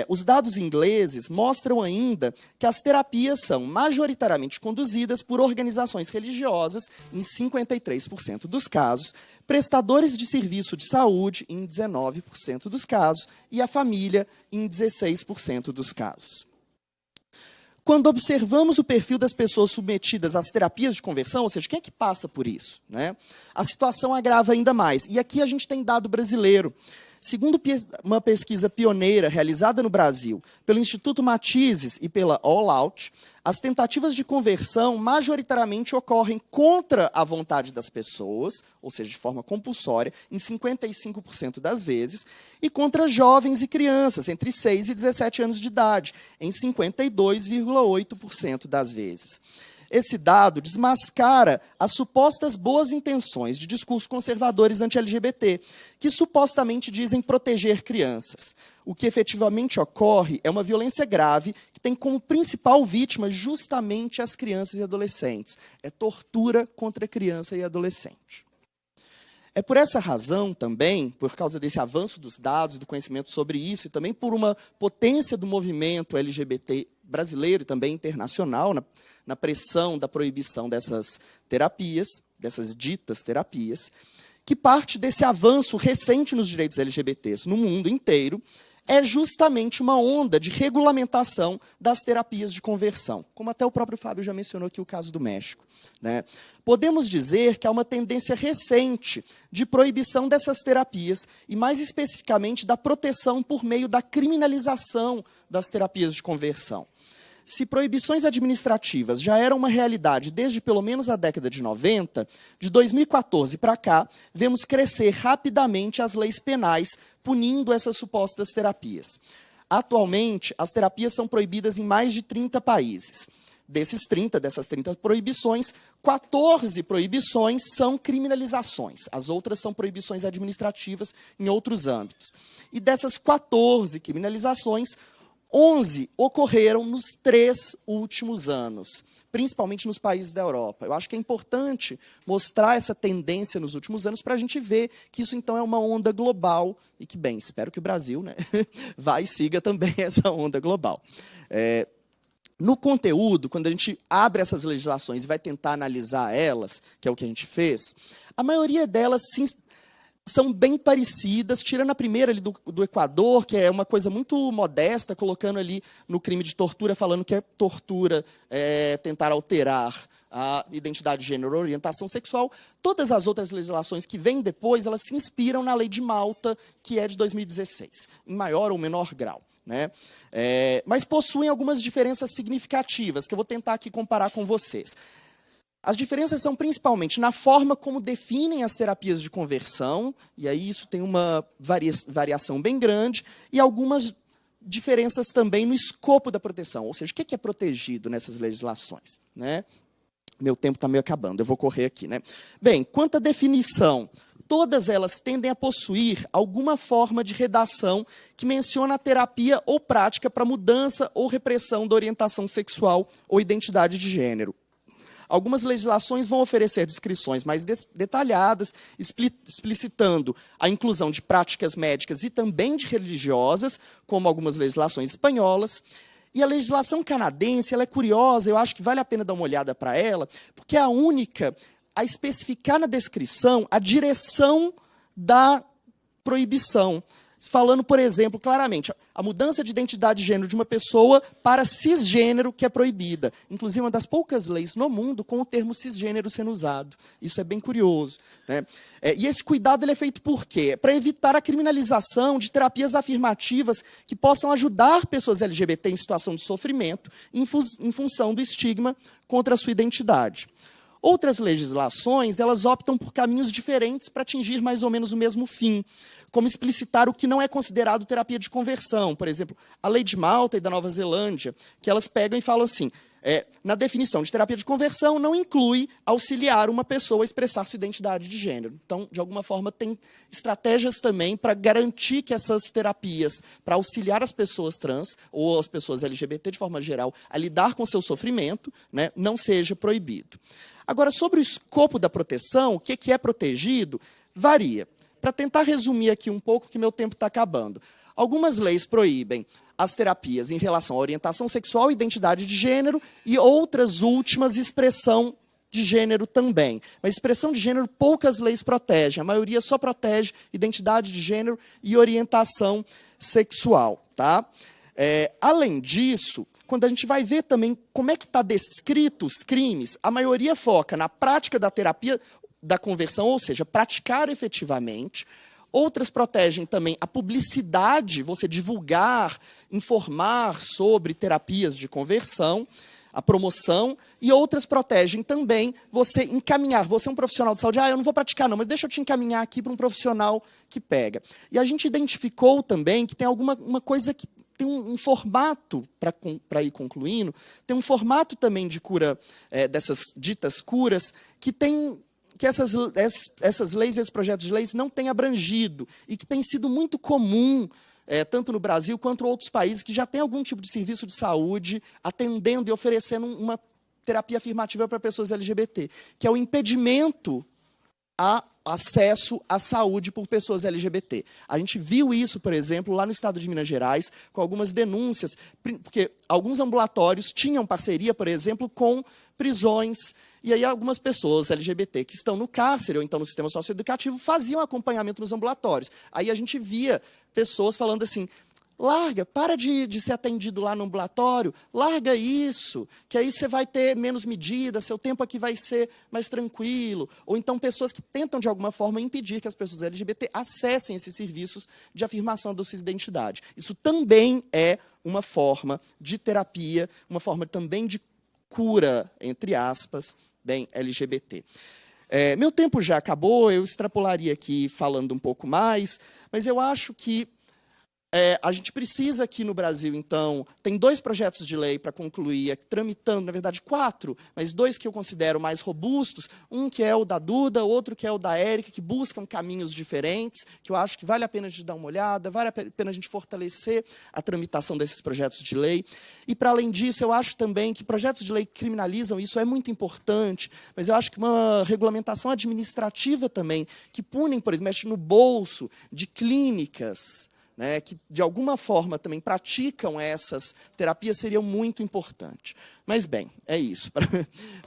Os dados ingleses mostram ainda que as terapias são majoritariamente conduzidas por organizações religiosas, em 53% dos casos, prestadores de serviço de saúde, em 19% dos casos, e a família, em 16% dos casos. Quando observamos o perfil das pessoas submetidas às terapias de conversão, ou seja, quem é que passa por isso, né? A situação agrava ainda mais. E aqui a gente tem dado brasileiro. Segundo uma pesquisa pioneira realizada no Brasil pelo Instituto Matizes e pela All Out, as tentativas de conversão majoritariamente ocorrem contra a vontade das pessoas, ou seja, de forma compulsória, em 55% das vezes, e contra jovens e crianças entre 6 e 17 anos de idade, em 52,8% das vezes. Esse dado desmascara as supostas boas intenções de discursos conservadores anti-LGBT, que supostamente dizem proteger crianças. O que efetivamente ocorre é uma violência grave que tem como principal vítima justamente as crianças e adolescentes. É tortura contra criança e adolescente. É por essa razão também, por causa desse avanço dos dados, do conhecimento sobre isso, e também por uma potência do movimento LGBT brasileiro e também internacional, na pressão da proibição dessas terapias, dessas ditas terapias, que parte desse avanço recente nos direitos LGBTs no mundo inteiro é justamente uma onda de regulamentação das terapias de conversão, como até o próprio Fábio já mencionou aqui o caso do México, né? Podemos dizer que há uma tendência recente de proibição dessas terapias e, mais especificamente, da proteção por meio da criminalização das terapias de conversão. Se proibições administrativas já eram uma realidade desde pelo menos a década de 90, de 2014 para cá, vemos crescer rapidamente as leis penais punindo essas supostas terapias. Atualmente, as terapias são proibidas em mais de 30 países. Dessas 30 proibições, 14 proibições são criminalizações. As outras são proibições administrativas em outros âmbitos. E dessas 14 criminalizações, 11 ocorreram nos 3 últimos anos, principalmente nos países da Europa. Eu acho que é importante mostrar essa tendência nos últimos anos para a gente ver que isso, então, é uma onda global e que, bem, espero que o Brasil, né, vá e siga também essa onda global. No conteúdo, quando a gente abre essas legislações e vai tentar analisar elas, que é o que a gente fez, a maioria delas são bem parecidas, tirando a primeira ali do Equador, que é uma coisa muito modesta, colocando ali no crime de tortura, falando que é tortura tentar alterar a identidade de gênero ou orientação sexual. Todas as outras legislações que vêm depois, elas se inspiram na Lei de Malta, que é de 2016, em maior ou menor grau, né? Mas possuem algumas diferenças significativas, que eu vou tentar aqui comparar com vocês. As diferenças são principalmente na forma como definem as terapias de conversão, e aí isso tem uma variação bem grande, e algumas diferenças também no escopo da proteção, ou seja, o que é protegido nessas legislações, né? Meu tempo está meio acabando, eu vou correr aqui, né? Bem, quanto à definição, todas elas tendem a possuir alguma forma de redação que menciona a terapia ou prática para mudança ou repressão da orientação sexual ou identidade de gênero. Algumas legislações vão oferecer descrições mais detalhadas, explicitando a inclusão de práticas médicas e também de religiosas, como algumas legislações espanholas. E a legislação canadense, ela é curiosa, eu acho que vale a pena dar uma olhada para ela, porque é a única a especificar na descrição a direção da proibição. Falando, por exemplo, claramente, a mudança de identidade de gênero de uma pessoa para cisgênero que é proibida. Inclusive, uma das poucas leis no mundo com o termo cisgênero sendo usado. Isso é bem curioso, né? E esse cuidado ele é feito por quê? Para evitar a criminalização de terapias afirmativas que possam ajudar pessoas LGBT em situação de sofrimento em função do estigma contra a sua identidade. Outras legislações, elas optam por caminhos diferentes para atingir mais ou menos o mesmo fim, como explicitar o que não é considerado terapia de conversão. Por exemplo, a Lei de Malta e da Nova Zelândia, que elas pegam e falam assim, na definição de terapia de conversão, não inclui auxiliar uma pessoa a expressar sua identidade de gênero. Então, de alguma forma, tem estratégias também para garantir que essas terapias, para auxiliar as pessoas trans, ou as pessoas LGBT de forma geral, a lidar com seu sofrimento, né, não seja proibido. Agora, sobre o escopo da proteção, o que é protegido, varia. Para tentar resumir aqui um pouco, que meu tempo está acabando. Algumas leis proíbem as terapias em relação à orientação sexual, identidade de gênero, e outras últimas, expressão de gênero também. Mas expressão de gênero, poucas leis protegem. A maioria só protege identidade de gênero e orientação sexual, tá? Além disso, quando a gente vai ver também como é que está descrito os crimes, a maioria foca na prática da terapia da conversão, ou seja, praticar efetivamente. Outras protegem também a publicidade, você divulgar, informar sobre terapias de conversão, a promoção, e outras protegem também você encaminhar. Você é um profissional de saúde, eu não vou praticar não, mas deixa eu te encaminhar aqui para um profissional que pega. E a gente identificou também que tem alguma coisa que tem um formato, para ir concluindo, tem um formato também de cura, dessas ditas curas, que essas leis, esses projetos de leis não têm abrangido e que tem sido muito comum, tanto no Brasil quanto em outros países, que já tem algum tipo de serviço de saúde atendendo e oferecendo uma terapia afirmativa para pessoas LGBT, que é o impedimento a acesso à saúde por pessoas LGBT. A gente viu isso, por exemplo, lá no estado de Minas Gerais, com algumas denúncias, porque alguns ambulatórios tinham parceria, por exemplo, com prisões, e aí algumas pessoas LGBT que estão no cárcere ou então no sistema socioeducativo faziam acompanhamento nos ambulatórios. Aí a gente via pessoas falando assim: larga, para de ser atendido lá no ambulatório, larga isso, que aí você vai ter menos medidas, seu tempo aqui vai ser mais tranquilo. Ou então pessoas que tentam, de alguma forma, impedir que as pessoas LGBT acessem esses serviços de afirmação da sua identidade. Isso também é uma forma de terapia, uma forma também de cura, entre aspas, bem LGBT. Meu tempo já acabou, eu extrapolaria aqui falando um pouco mais, mas eu acho que a gente precisa aqui no Brasil, então, tem 2 projetos de lei para concluir, tramitando, na verdade 4, mas 2 que eu considero mais robustos, um que é o da Duda, outro que é o da Érica, que buscam caminhos diferentes, que eu acho que vale a pena a gente dar uma olhada, vale a pena a gente fortalecer a tramitação desses projetos de lei. E, para além disso, eu acho também que projetos de lei que criminalizam isso é muito importante, mas eu acho que uma regulamentação administrativa também, que punem, por exemplo, mexe no bolso de clínicas, né, que, de alguma forma, também praticam essas terapias, seria muito importante. Mas, bem, é isso.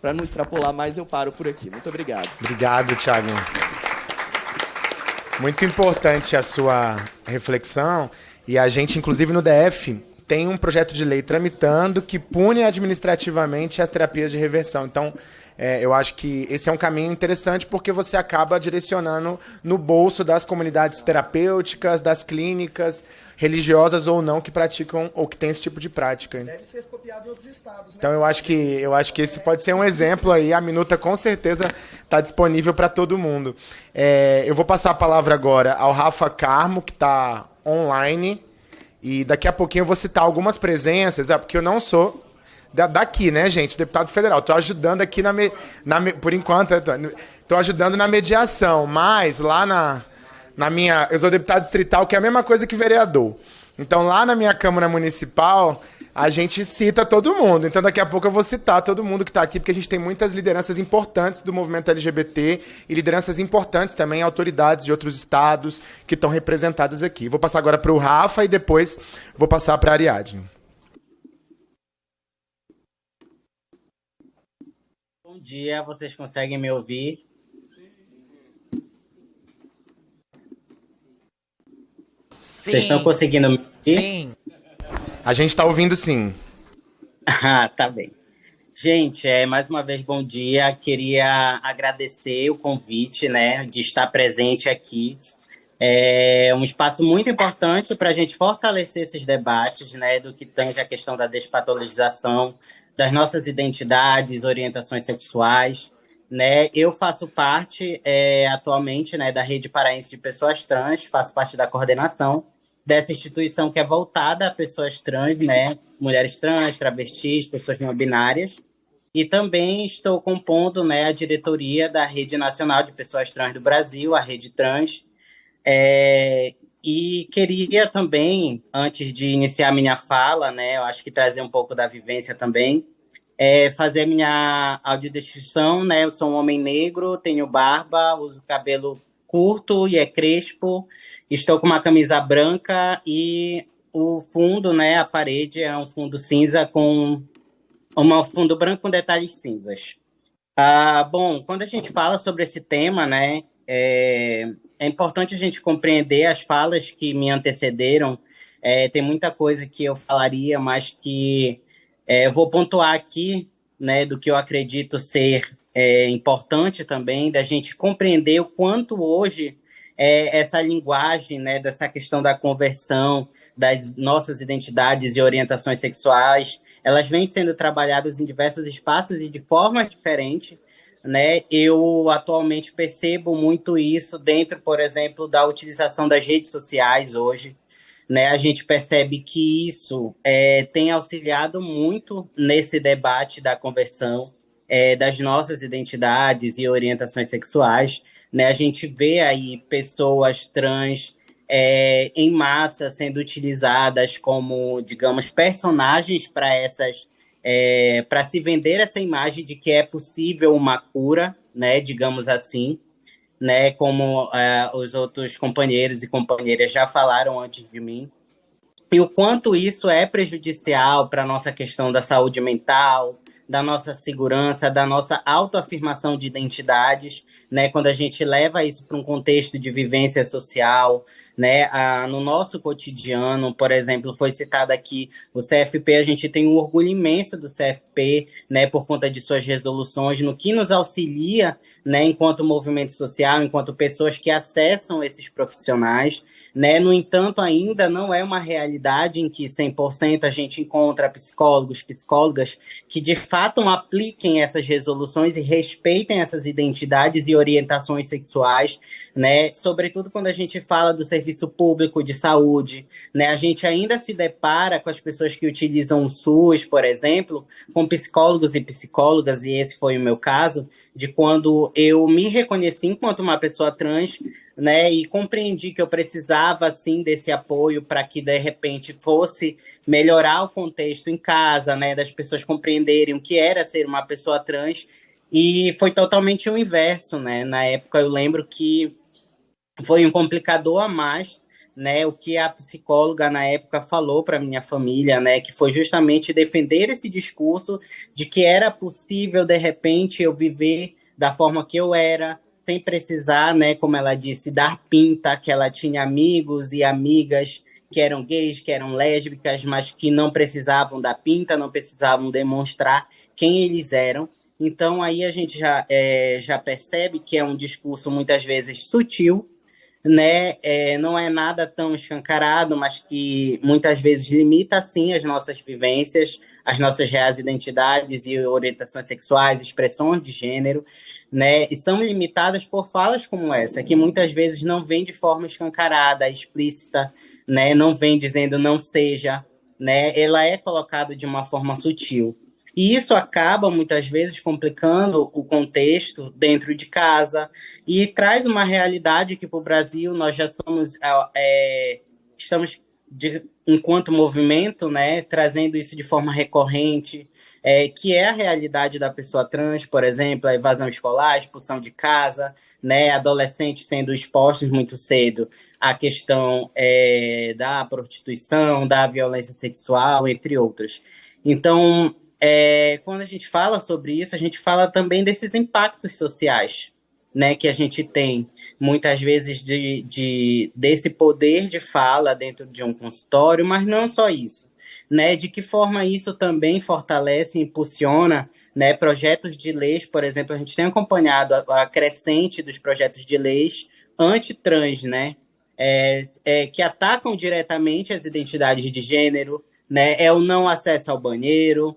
Para não extrapolar mais, eu paro por aqui. Muito obrigado. Obrigado, Thiago. Muito importante a sua reflexão. E a gente, inclusive, no DF, tem um projeto de lei tramitando que pune administrativamente as terapias de reversão. Então, eu acho que esse é um caminho interessante porque você acaba direcionando no bolso das comunidades terapêuticas, das clínicas, religiosas ou não, que praticam ou que têm esse tipo de prática. Deve ser copiado em outros estados, né? Então eu acho que esse pode ser um exemplo aí. A minuta com certeza está disponível para todo mundo. Eu vou passar a palavra agora ao Rafa Carmo, que está online, e daqui a pouquinho eu vou citar algumas presenças, porque eu não sou daqui, né, gente? Deputado federal. Estou ajudando aqui por enquanto, estou ajudando na mediação, mas lá na minha... Eu sou deputado distrital, que é a mesma coisa que vereador. Então, lá na minha Câmara Municipal, a gente cita todo mundo. Então, daqui a pouco eu vou citar todo mundo que está aqui, porque a gente tem muitas lideranças importantes do movimento LGBT e lideranças importantes também, autoridades de outros estados que estão representadas aqui. Vou passar agora para o Rafa e depois vou passar para a Ariadne. Bom dia, vocês conseguem me ouvir? Sim. Vocês estão conseguindo me ouvir? Sim. A gente está ouvindo sim. Ah, tá bem. Gente, mais uma vez, bom dia. Queria agradecer o convite, né, de estar presente aqui. É um espaço muito importante para a gente fortalecer esses debates, né, do que tange a questão da despatologização das nossas identidades, orientações sexuais, né? Eu faço parte atualmente, né, da Rede Paraense de Pessoas Trans, faço parte da coordenação dessa instituição que é voltada a pessoas trans, né, mulheres trans, travestis, pessoas não binárias, e também estou compondo, né, a diretoria da Rede Nacional de Pessoas Trans do Brasil, a Rede Trans, e queria também, antes de iniciar minha fala, né, eu acho que trazer um pouco da vivência também, fazer minha audiodescrição, né? Eu sou um homem negro, tenho barba, uso cabelo curto e crespo, estou com uma camisa branca e o fundo, né, a parede é um fundo cinza com um fundo branco com detalhes cinzas. Bom, quando a gente fala sobre esse tema, né, é importante a gente compreender as falas que me antecederam. Tem muita coisa que eu falaria, mas que eu vou pontuar aqui, né, do que eu acredito ser importante também, da gente compreender o quanto hoje essa linguagem, né, dessa questão da conversão das nossas identidades e orientações sexuais, elas vêm sendo trabalhadas em diversos espaços e de forma diferente, né? Eu atualmente percebo muito isso dentro, por exemplo, da utilização das redes sociais hoje, né? A gente percebe que isso tem auxiliado muito nesse debate da conversão das nossas identidades e orientações sexuais, né? A gente vê aí pessoas trans em massa sendo utilizadas como, digamos, personagens para se vender essa imagem de que é possível uma cura, né? Digamos assim. né, como os outros companheiros e companheiras já falaram antes de mim, e o quanto isso é prejudicial para a nossa questão da saúde mental, da nossa segurança, da nossa autoafirmação de identidades, né? Quando a gente leva isso para um contexto de vivência social, né? No nosso cotidiano, por exemplo, foi citado aqui o CFP, a gente tem um orgulho imenso do CFP, né? Por conta de suas resoluções, no que nos auxilia, né? Enquanto movimento social, enquanto pessoas que acessam esses profissionais, né? No entanto, ainda não é uma realidade em que 100% a gente encontra psicólogos, psicólogas que de fato apliquem essas resoluções e respeitem essas identidades e orientações sexuais, né? Sobretudo quando a gente fala do serviço público de saúde, né? A gente ainda se depara com as pessoas que utilizam o SUS, por exemplo, com psicólogos e psicólogas, e esse foi o meu caso, de quando eu me reconheci enquanto uma pessoa trans, né, e compreendi que eu precisava, assim, desse apoio para que, de repente, fosse melhorar o contexto em casa, né, das pessoas compreenderem o que era ser uma pessoa trans, e foi totalmente o inverso, né, na época eu lembro que foi um complicador a mais, né, o que a psicóloga na época falou para minha família, né, que foi justamente defender esse discurso de que era possível, de repente, eu viver da forma que eu era, sem precisar, né, como ela disse, dar pinta, que ela tinha amigos e amigas que eram gays, que eram lésbicas, mas que não precisavam dar pinta, não precisavam demonstrar quem eles eram. Então, aí a gente já percebe que é um discurso muitas vezes sutil, né? Não é nada tão escancarado, mas que muitas vezes limita, sim, as nossas vivências, as nossas reais identidades e orientações sexuais, expressões de gênero, né? E são limitadas por falas como essa, que muitas vezes não vem de forma escancarada, explícita, né? Não vem dizendo não seja, né? Ela é colocada de uma forma sutil. E isso acaba, muitas vezes, complicando o contexto dentro de casa e traz uma realidade que, para o Brasil, nós já estamos, enquanto movimento, né, trazendo isso de forma recorrente, que é a realidade da pessoa trans, por exemplo, a evasão escolar, a expulsão de casa, né, adolescentes sendo expostos muito cedo à questão da prostituição, da violência sexual, entre outras. Então, quando a gente fala sobre isso, a gente fala também desses impactos sociais, né, que a gente tem, muitas vezes, desse poder de fala dentro de um consultório, mas não só isso, né, de que forma isso também fortalece e impulsiona, né, projetos de leis. Por exemplo, a gente tem acompanhado a crescente dos projetos de leis anti-trans, né, que atacam diretamente as identidades de gênero, né, é o não acesso ao banheiro,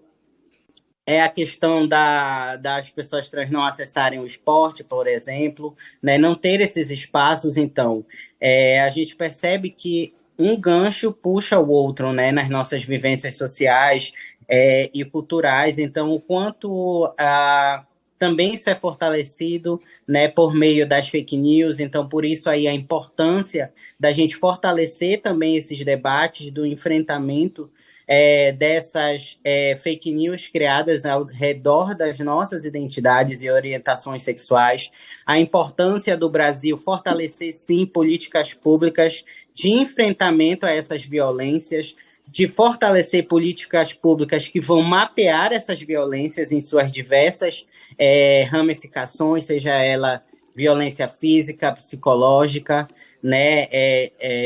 é a questão das pessoas trans não acessarem o esporte, por exemplo, né? Não ter esses espaços. Então, a gente percebe que um gancho puxa o outro, né? Nas nossas vivências sociais e culturais. Então, o quanto também isso é fortalecido, né, por meio das fake news. Então, por isso aí a importância da gente fortalecer também esses debates do enfrentamento dessas fake news criadas ao redor das nossas identidades e orientações sexuais, a importância do Brasil fortalecer, sim, políticas públicas de enfrentamento a essas violências, de fortalecer políticas públicas que vão mapear essas violências em suas diversas ramificações, seja ela violência física, psicológica, né,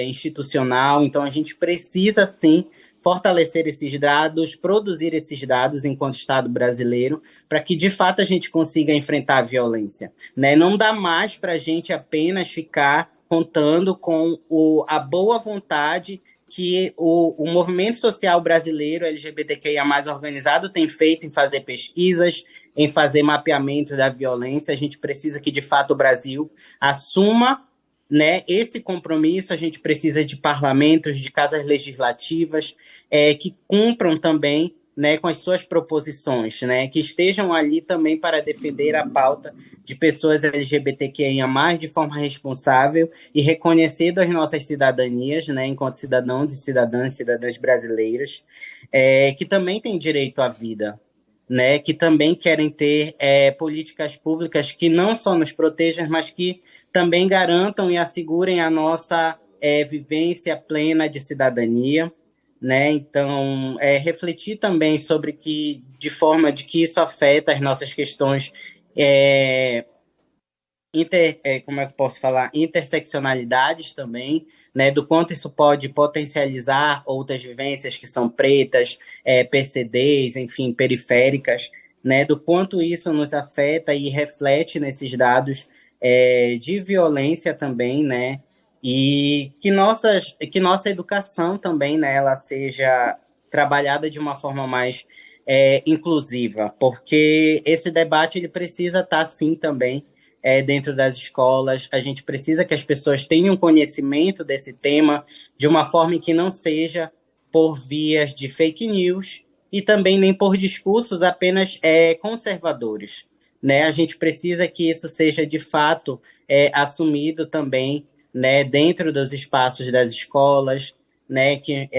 institucional. Então, a gente precisa, sim, fortalecer esses dados, produzir esses dados enquanto Estado brasileiro, para que, de fato, a gente consiga enfrentar a violência, né? Não dá mais para a gente apenas ficar contando com a boa vontade que o movimento social brasileiro LGBTQIA+, organizado, tem feito em fazer pesquisas, em fazer mapeamento da violência. A gente precisa que, de fato, o Brasil assuma, né, esse compromisso. A gente precisa de parlamentos, de casas legislativas que cumpram também, né, com as suas proposições, né, que estejam ali também para defender a pauta de pessoas LGBTQIA+, de forma responsável e reconhecendo as nossas cidadanias, né, enquanto cidadãos e cidadãs brasileiras, que também têm direito à vida, né, que também querem ter políticas públicas que não só nos protejam, mas que também garantam e assegurem a nossa vivência plena de cidadania, né? Então, refletir também sobre de forma de que isso afeta as nossas questões como é que eu posso falar? Interseccionalidades também, né? Do quanto isso pode potencializar outras vivências que são pretas, PCDs, enfim, periféricas, né? Do quanto isso nos afeta e reflete nesses dados de violência também, né? E que nossa educação também, né, ela seja trabalhada de uma forma mais inclusiva, porque esse debate ele precisa estar, sim, também dentro das escolas. A gente precisa que as pessoas tenham conhecimento desse tema de uma forma que não seja por vias de fake news e também nem por discursos apenas conservadores, né? A gente precisa que isso seja, de fato, assumido também, né, dentro dos espaços das escolas, né, que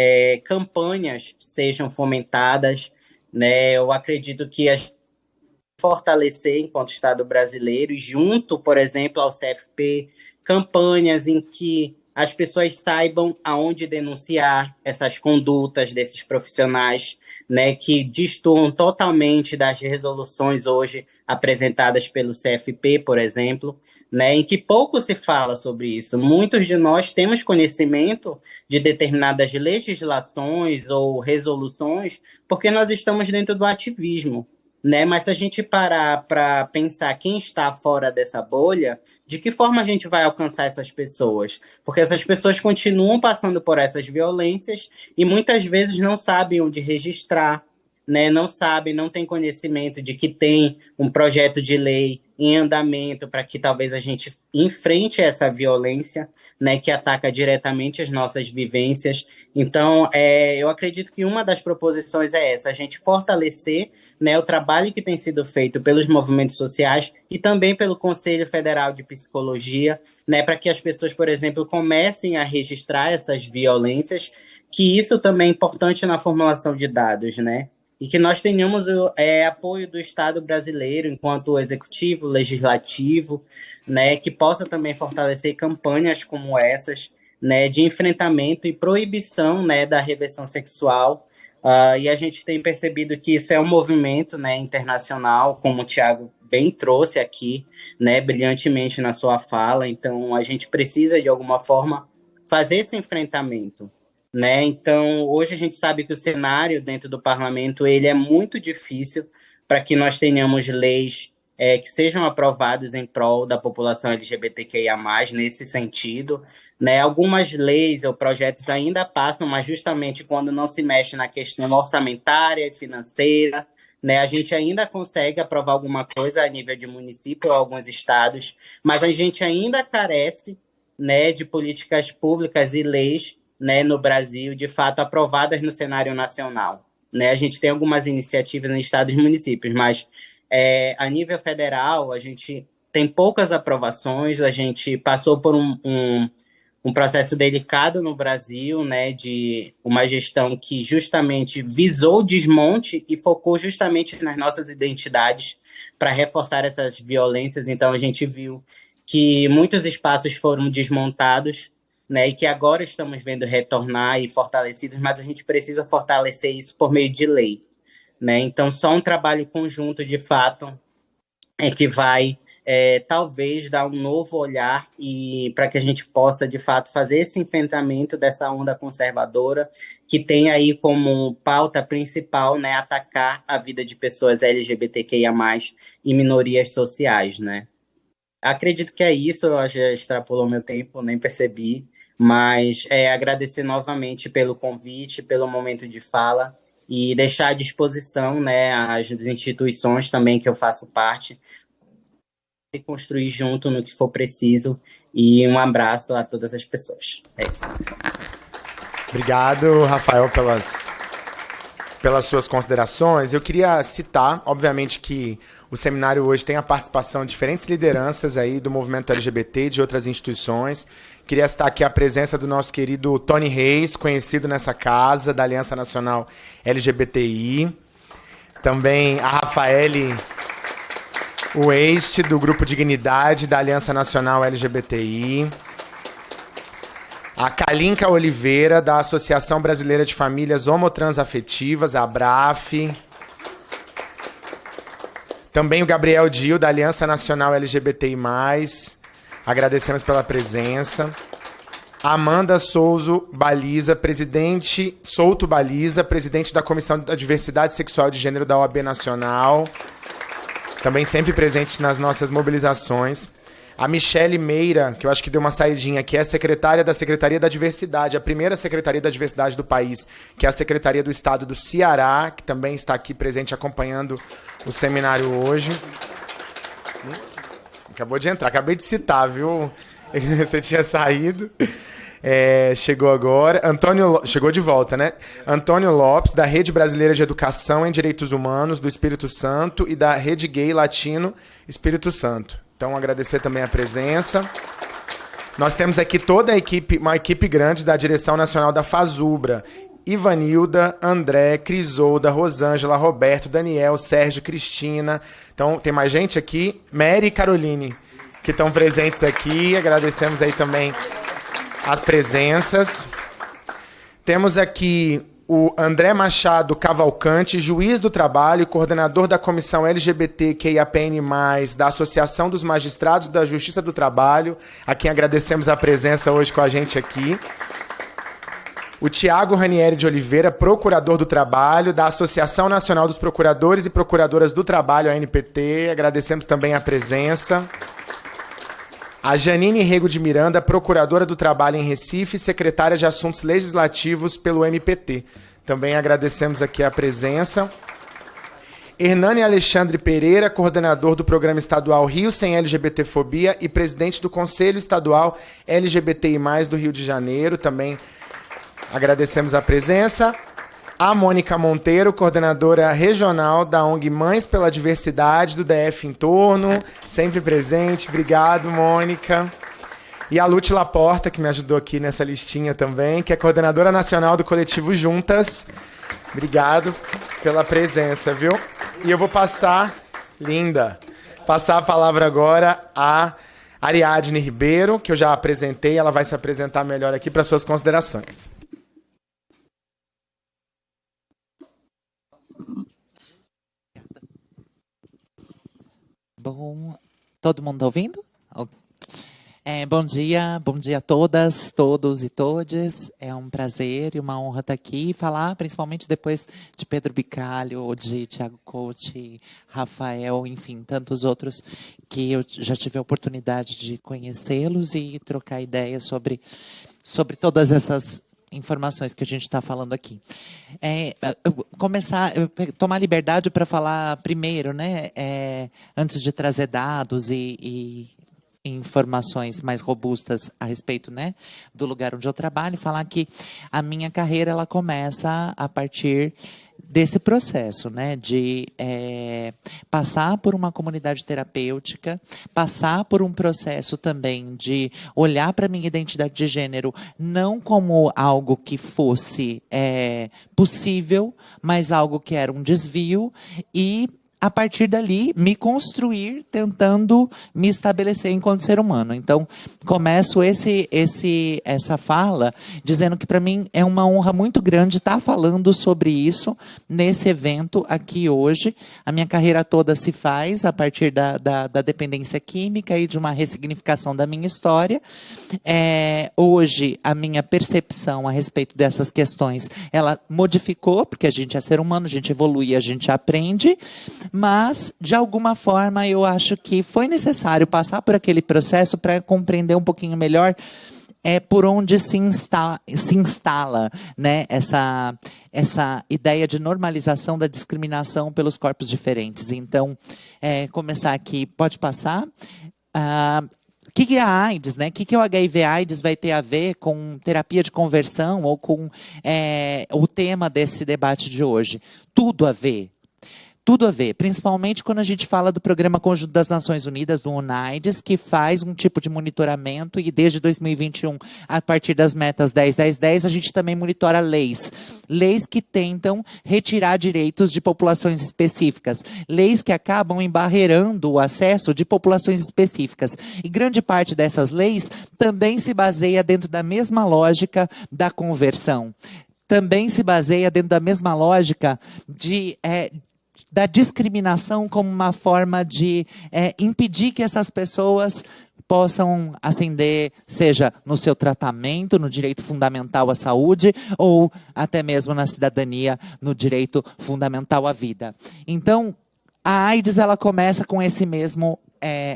campanhas sejam fomentadas, né? Eu acredito que fortalecer enquanto Estado brasileiro, e junto, por exemplo, ao CFP, campanhas em que as pessoas saibam aonde denunciar essas condutas desses profissionais, né, que destoam totalmente das resoluções hoje apresentadas pelo CFP, por exemplo, né, em que pouco se fala sobre isso. Muitos de nós temos conhecimento de determinadas legislações ou resoluções porque nós estamos dentro do ativismo, né? Mas se a gente parar para pensar quem está fora dessa bolha, de que forma a gente vai alcançar essas pessoas? Porque essas pessoas continuam passando por essas violências e muitas vezes não sabem onde registrar, né? Não sabem, não têm conhecimento de que tem um projeto de lei em andamento para que talvez a gente enfrente essa violência, né, que ataca diretamente as nossas vivências. Então, eu acredito que uma das proposições é essa, a gente fortalecer, né, o trabalho que tem sido feito pelos movimentos sociais e também pelo Conselho Federal de Psicologia, né, para que as pessoas, por exemplo, comecem a registrar essas violências, que isso também é importante na formulação de dados, né? E que nós tenhamos o apoio do Estado brasileiro, enquanto executivo, legislativo, né, que possa também fortalecer campanhas como essas, né, de enfrentamento e proibição, né, da repressão sexual. E a gente tem percebido que isso é um movimento, né, internacional, como o Thiago bem trouxe aqui, né, brilhantemente na sua fala. Então, a gente precisa, de alguma forma, fazer esse enfrentamento, né? Então, hoje a gente sabe que o cenário dentro do parlamento ele é muito difícil para que nós tenhamos leis que sejam aprovadas em prol da população LGBTQIA+, nesse sentido, né? Algumas leis ou projetos ainda passam, mas justamente quando não se mexe na questão orçamentária e financeira, né? A gente ainda consegue aprovar alguma coisa a nível de município ou alguns estados, mas a gente ainda carece, né, de políticas públicas e leis, né, no Brasil, de fato, aprovadas no cenário nacional, né? A gente tem algumas iniciativas em estados e municípios, mas a nível federal a gente tem poucas aprovações. A gente passou por um processo delicado no Brasil, né, de uma gestão que justamente visou o desmonte e focou justamente nas nossas identidades para reforçar essas violências. Então, a gente viu que muitos espaços foram desmontados, né, e que agora estamos vendo retornar e fortalecidos, mas a gente precisa fortalecer isso por meio de lei, né? Então, só um trabalho conjunto, de fato, que vai, talvez, dar um novo olhar e para que a gente possa, de fato, fazer esse enfrentamento dessa onda conservadora que tem aí como pauta principal, né, atacar a vida de pessoas LGBTQIA+, e minorias sociais, né? Acredito que é isso, eu já extrapolou meu tempo, nem percebi. Mas agradecer novamente pelo convite, pelo momento de fala e deixar à disposição, né, as instituições também que eu faço parte e construir junto no que for preciso. E um abraço a todas as pessoas. É isso. Obrigado, Rafael, pelas suas considerações. Eu queria citar, obviamente, que o seminário hoje tem a participação de diferentes lideranças aí do movimento LGBT e de outras instituições. Queria citar aqui a presença do nosso querido Tony Reis, conhecido nessa casa, da Aliança Nacional LGBTI. Também a Rafaele O Waste, do Grupo Dignidade, da Aliança Nacional LGBTI. A Kalinka Oliveira, da Associação Brasileira de Famílias Homotransafetivas, a ABRAF. Também o Gabriel Dil, da Aliança Nacional LGBTI+. Agradecemos pela presença. Amanda Souto Baliza, presidente da Comissão da Diversidade Sexual e de Gênero da OAB Nacional. Também sempre presente nas nossas mobilizações. A Michele Meira, que eu acho que deu uma saidinha, que é secretária da Secretaria da Diversidade, a primeira Secretaria da Diversidade do país, que é a Secretaria do Estado do Ceará, que também está aqui presente acompanhando o seminário hoje. Acabou de entrar, acabei de citar, viu? Você tinha saído. Chegou agora. Chegou de volta, né? Antônio Lopes, da Rede Brasileira de Educação em Direitos Humanos do Espírito Santo e da Rede Gay Latino Espírito Santo. Então, agradecer também a presença. Nós temos aqui toda a equipe, uma equipe grande da Direção Nacional da FASUBRA. Ivanilda, André, Crisolda, Rosângela, Roberto, Daniel, Sérgio, Cristina. Então, tem mais gente aqui. Mary e Caroline, que estão presentes aqui. Agradecemos aí também as presenças. Temos aqui o André Machado Cavalcante, juiz do trabalho e coordenador da Comissão LGBTQIAPN+, da Associação dos Magistrados da Justiça do Trabalho, a quem agradecemos a presença hoje com a gente aqui. O Tiago Ranieri de Oliveira, procurador do trabalho, da Associação Nacional dos Procuradores e Procuradoras do Trabalho, a ANPT, agradecemos também a presença. A Janine Rego de Miranda, procuradora do Trabalho em Recife, secretária de Assuntos Legislativos pelo MPT. Também agradecemos aqui a presença. Hernani Alexandre Pereira, coordenador do Programa Estadual Rio Sem LGBTfobia e presidente do Conselho Estadual LGBTI+, do Rio de Janeiro. Também agradecemos a presença. A Mônica Monteiro, coordenadora regional da ONG Mães pela Diversidade do DF Entorno, sempre presente. Obrigado, Mônica. E a Lute Laporta, que me ajudou aqui nessa listinha também, que é coordenadora nacional do coletivo Juntas. Obrigado pela presença, viu? E eu vou passar a palavra agora a Ariadne Ribeiro, que eu já apresentei, ela vai se apresentar melhor aqui para suas considerações. Bom, todo mundo ouvindo? Bom dia a todas, todos e todes. É um prazer e uma honra estar aqui e falar, principalmente depois de Pedro Bicalho, de Tiago Couto, Rafael, enfim, tantos outros que eu já tive a oportunidade de conhecê-los e trocar ideias sobre todas essas informações que a gente está falando aqui. Tomar liberdade para falar primeiro, né? Antes de trazer dados e informações mais robustas a respeito, né, do lugar onde eu trabalho, falar que a minha carreira ela começa a partir desse processo, né, de passar por uma comunidade terapêutica, passar por um processo também de olhar para a minha identidade de gênero não como algo que fosse possível, mas algo que era um desvio e a partir dali, me construir, tentando me estabelecer enquanto ser humano. Então, começo essa fala dizendo que, para mim, é uma honra muito grande estar falando sobre isso nesse evento aqui hoje. A minha carreira toda se faz a partir da dependência química e de uma ressignificação da minha história. Hoje, a minha percepção a respeito dessas questões, ela modificou, porque a gente é ser humano, a gente evolui, a gente aprende. Mas, de alguma forma, eu acho que foi necessário passar por aquele processo para compreender um pouquinho melhor por onde se instala, né, essa ideia de normalização da discriminação pelos corpos diferentes. Então, começar aqui, pode passar. O que é a AIDS, né? O que o HIV/AIDS vai ter a ver com terapia de conversão ou com o tema desse debate de hoje? Tudo a ver. tudo a ver, principalmente quando a gente fala do Programa Conjunto das Nações Unidas, do UNAIDS, que faz um tipo de monitoramento e desde 2021, a partir das metas 10-10-10, a gente também monitora leis. Leis que tentam retirar direitos de populações específicas. Leis que acabam embarreirando o acesso de populações específicas. E grande parte dessas leis também se baseia dentro da mesma lógica da conversão. Também se baseia dentro da mesma lógica da discriminação como uma forma de impedir que essas pessoas possam ascender, seja no seu tratamento, no direito fundamental à saúde, ou até mesmo na cidadania, no direito fundamental à vida. Então, a AIDS ela começa com esse mesmo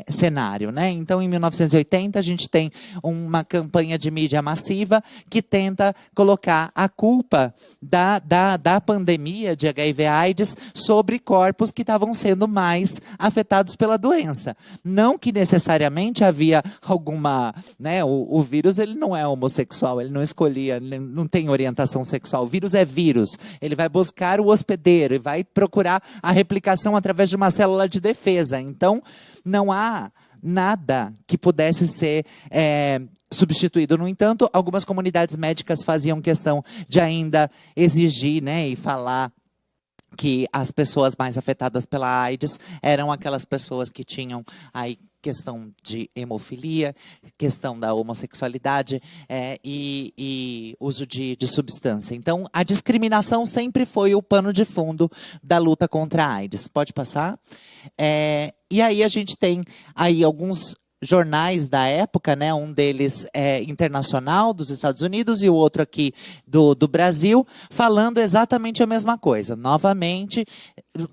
cenário, né? Então, em 1980, a gente tem uma campanha de mídia massiva que tenta colocar a culpa da pandemia de HIV/AIDS sobre corpos que estavam sendo mais afetados pela doença. Não que necessariamente havia alguma, né? O vírus ele não é homossexual, ele não escolhia, ele não tem orientação sexual. O vírus é vírus. Ele vai buscar o hospedeiro e vai procurar a replicação através de uma célula de defesa. Então, não há nada que pudesse ser substituído. No entanto, algumas comunidades médicas faziam questão de ainda exigir, né, e falar que as pessoas mais afetadas pela AIDS eram aquelas pessoas que tinham aí questão de hemofilia, questão da homossexualidade e uso de substância. Então, a discriminação sempre foi o pano de fundo da luta contra a AIDS. Pode passar? E aí a gente tem aí alguns jornais da época, né? Um deles é internacional, dos Estados Unidos, e o outro aqui do Brasil, falando exatamente a mesma coisa. Novamente,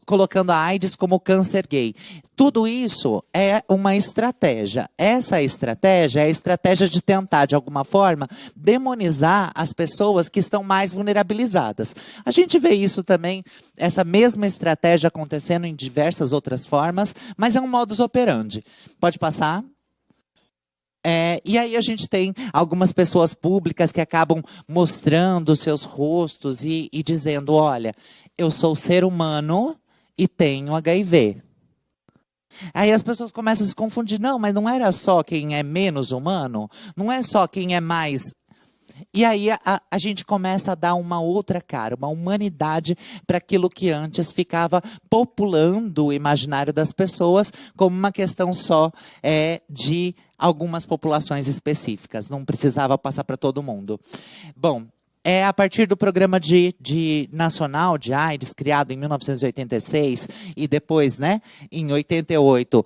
colocando a AIDS como câncer gay. Tudo isso é uma estratégia. Essa estratégia é a estratégia de tentar, de alguma forma, demonizar as pessoas que estão mais vulnerabilizadas. A gente vê isso também, essa mesma estratégia acontecendo em diversas outras formas, mas é um modus operandi. Pode passar? E aí a gente tem algumas pessoas públicas que acabam mostrando seus rostos e dizendo, olha, eu sou ser humano e tenho HIV. Aí as pessoas começam a se confundir. Não, mas não era só quem é menos humano? Não é só quem é mais... E aí a gente começa a dar uma outra cara, uma humanidade para aquilo que antes ficava populando o imaginário das pessoas como uma questão só de algumas populações específicas. Não precisava passar para todo mundo. Bom, a partir do programa nacional de AIDS, criado em 1986, e depois, né, em 88,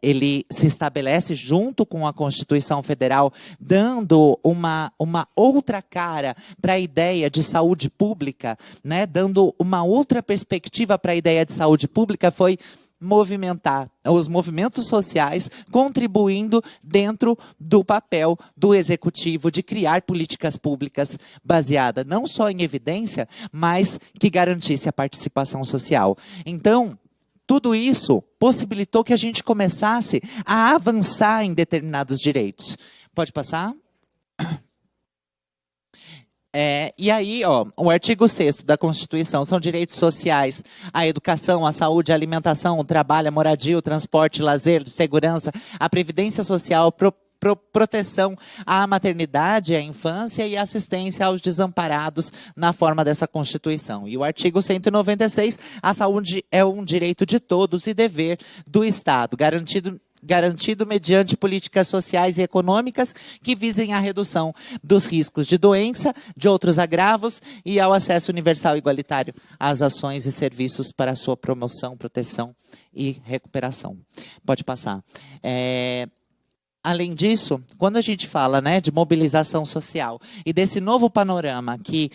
ele se estabelece junto com a Constituição Federal, dando uma outra cara para a ideia de saúde pública, né, dando uma outra perspectiva para a ideia de saúde pública, foi movimentar os movimentos sociais, contribuindo dentro do papel do executivo de criar políticas públicas baseadas não só em evidência, mas que garantisse a participação social. Então, tudo isso possibilitou que a gente começasse a avançar em determinados direitos. Pode passar? E aí, ó, o artigo 6º da Constituição são direitos sociais, a educação, a saúde, a alimentação, o trabalho, a moradia, o transporte, o lazer, segurança, a previdência social, proteção à maternidade, à infância e assistência aos desamparados na forma dessa Constituição. E o artigo 196, a saúde é um direito de todos e dever do Estado, garantido mediante políticas sociais e econômicas que visem a redução dos riscos de doença, de outros agravos e ao acesso universal e igualitário às ações e serviços para a sua promoção, proteção e recuperação. Pode passar. Além disso, quando a gente fala, né, de mobilização social e desse novo panorama que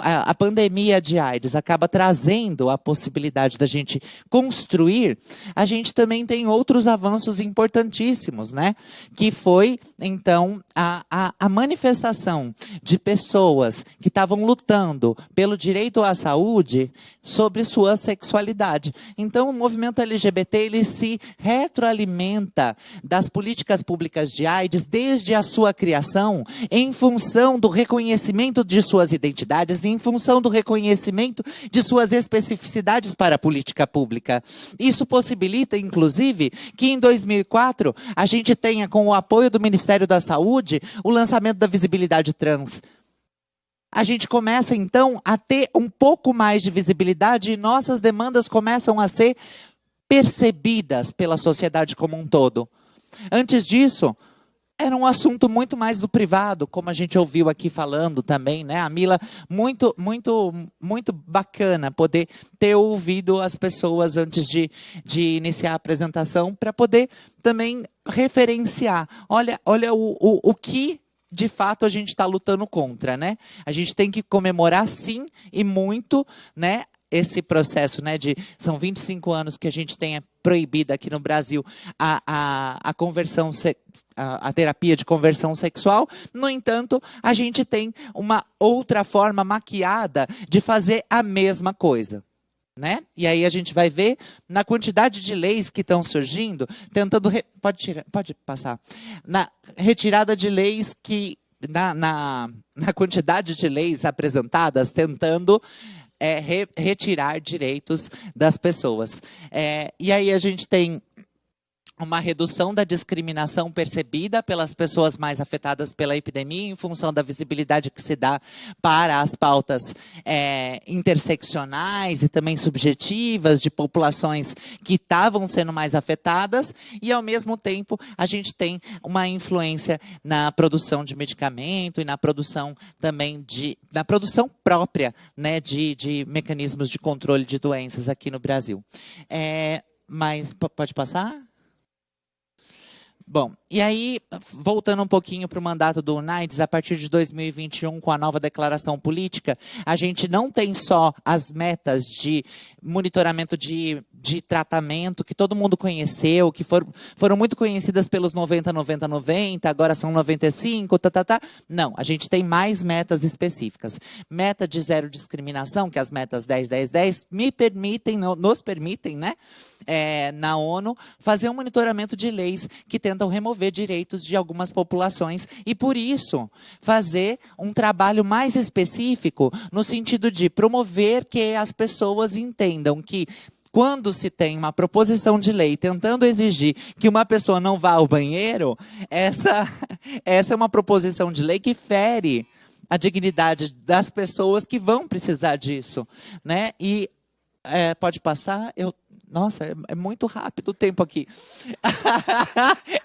a pandemia de AIDS acaba trazendo a possibilidade da gente construir, a gente também tem outros avanços importantíssimos, né? Que foi, então, a manifestação de pessoas que estavam lutando pelo direito à saúde sobre sua sexualidade. Então, o movimento LGBT ele se retroalimenta das políticas públicas públicas de AIDS desde a sua criação, em função do reconhecimento de suas identidades, em função do reconhecimento de suas especificidades para a política pública. Isso possibilita, inclusive, que em 2004 a gente tenha, com o apoio do Ministério da Saúde, o lançamento da visibilidade trans. A gente começa, então, a ter um pouco mais de visibilidade e nossas demandas começam a ser percebidas pela sociedade como um todo. Antes disso, era um assunto muito mais do privado, como a gente ouviu aqui falando também, né? A Mila, muito bacana poder ter ouvido as pessoas antes de iniciar a apresentação, para poder também referenciar. Olha o que de fato a gente está lutando contra, né? A gente tem que comemorar sim e muito, né? Esse processo, né, são 25 anos que a gente tem proibida aqui no Brasil a conversão, a terapia de conversão sexual. No entanto, a gente tem uma outra forma maquiada de fazer a mesma coisa, né? E aí a gente vai ver na quantidade de leis que estão surgindo, tentando pode passar, na retirada de leis que na quantidade de leis apresentadas, tentando retirar direitos das pessoas. E aí a gente tem uma redução da discriminação percebida pelas pessoas mais afetadas pela epidemia, em função da visibilidade que se dá para as pautas interseccionais e também subjetivas de populações que estavam sendo mais afetadas, e ao mesmo tempo a gente tem uma influência na produção de medicamento e na produção também na produção própria, né, de mecanismos de controle de doenças aqui no Brasil. Mas pode passar? Bom, e aí, voltando um pouquinho para o mandato do UNAIDS, a partir de 2021, com a nova declaração política, a gente não tem só as metas de monitoramento de tratamento, que todo mundo conheceu, que foram muito conhecidas pelos 90, 90, 90, agora são 95, Não, a gente tem mais metas específicas. Meta de zero discriminação, que as metas 10, 10, 10, nos permitem, né, na ONU, fazer um monitoramento de leis que tentam remover direitos de algumas populações e, por isso, fazer um trabalho mais específico no sentido de promover que as pessoas entendam que, quando se tem uma proposição de lei tentando exigir que uma pessoa não vá ao banheiro, essa é uma proposição de lei que fere a dignidade das pessoas que vão precisar disso, né? E pode passar? Nossa, é muito rápido o tempo aqui.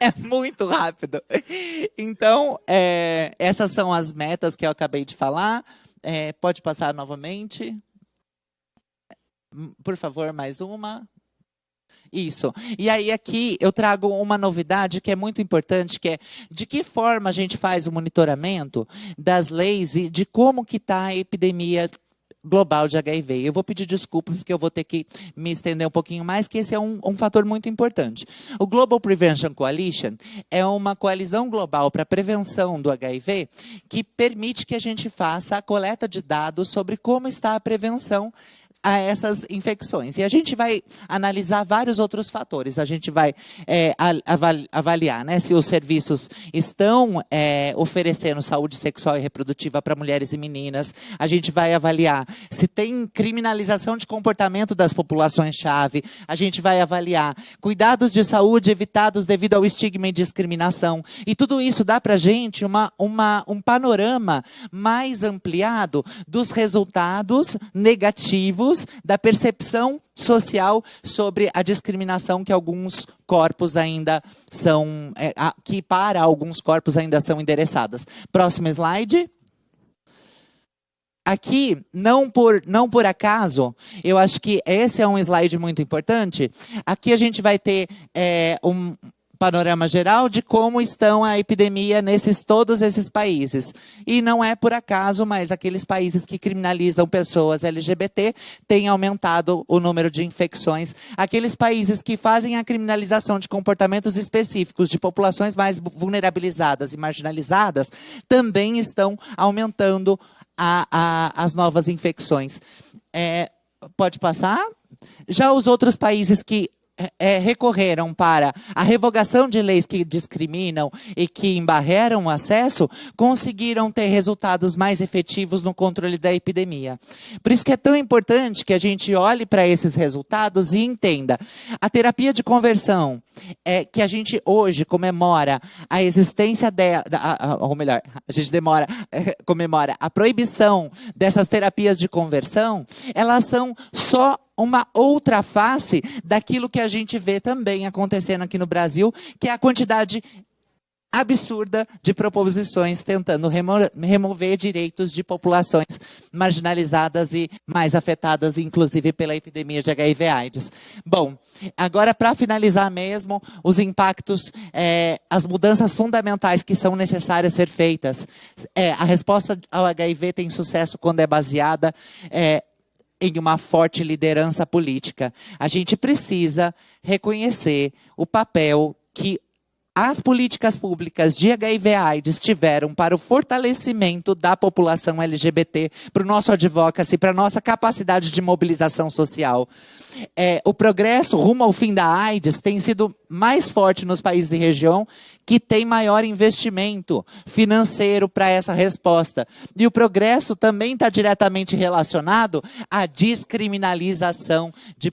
É muito rápido. Então, essas são as metas que eu acabei de falar. Pode passar novamente. Por favor, mais uma. Isso. E aí aqui eu trago uma novidade que é muito importante, que é de que forma a gente faz o monitoramento das leis e de como que está a epidemia global de HIV. Eu vou pedir desculpas, porque eu vou ter que me estender um pouquinho mais, que esse é um fator muito importante. O Global Prevention Coalition é uma coalizão global para a prevenção do HIV que permite que a gente faça a coleta de dados sobre como está a prevenção a essas infecções. E a gente vai analisar vários outros fatores. A gente vai avaliar, né, se os serviços estão oferecendo saúde sexual e reprodutiva para mulheres e meninas. A gente vai avaliar se tem criminalização de comportamento das populações-chave. A gente vai avaliar cuidados de saúde evitados devido ao estigma e discriminação. E tudo isso dá para a gente um panorama mais ampliado dos resultados negativos da percepção social sobre a discriminação que alguns corpos ainda são, que para alguns corpos ainda são endereçadas. Próximo slide. Aqui, não por acaso, eu acho que esse é um slide muito importante. Aqui a gente vai ter um panorama geral de como estão a epidemia todos esses países. E não é por acaso, mas aqueles países que criminalizam pessoas LGBT têm aumentado o número de infecções. Aqueles países que fazem a criminalização de comportamentos específicos de populações mais vulnerabilizadas e marginalizadas também estão aumentando as novas infecções. Pode passar? Já os outros países que recorreram para a revogação de leis que discriminam e que embarreram o acesso, conseguiram ter resultados mais efetivos no controle da epidemia. Por isso que é tão importante que a gente olhe para esses resultados e entenda. A terapia de conversão, que a gente hoje comemora a existência dela, ou melhor, a gente comemora a proibição dessas terapias de conversão, elas são só uma outra face daquilo que a gente vê também acontecendo aqui no Brasil, que é a quantidade absurda de proposições tentando remover direitos de populações marginalizadas e mais afetadas, inclusive pela epidemia de HIV/AIDS. Bom, agora para finalizar mesmo, os impactos, as mudanças fundamentais que são necessárias ser feitas. A resposta ao HIV tem sucesso quando é baseada em uma forte liderança política. A gente precisa reconhecer o papel que as políticas públicas de HIV/AIDS tiveram para o fortalecimento da população LGBT, para o nosso advocacy, para a nossa capacidade de mobilização social. O progresso rumo ao fim da AIDS tem sido mais forte nos países e região que tem maior investimento financeiro para essa resposta. E o progresso também está diretamente relacionado à descriminalização de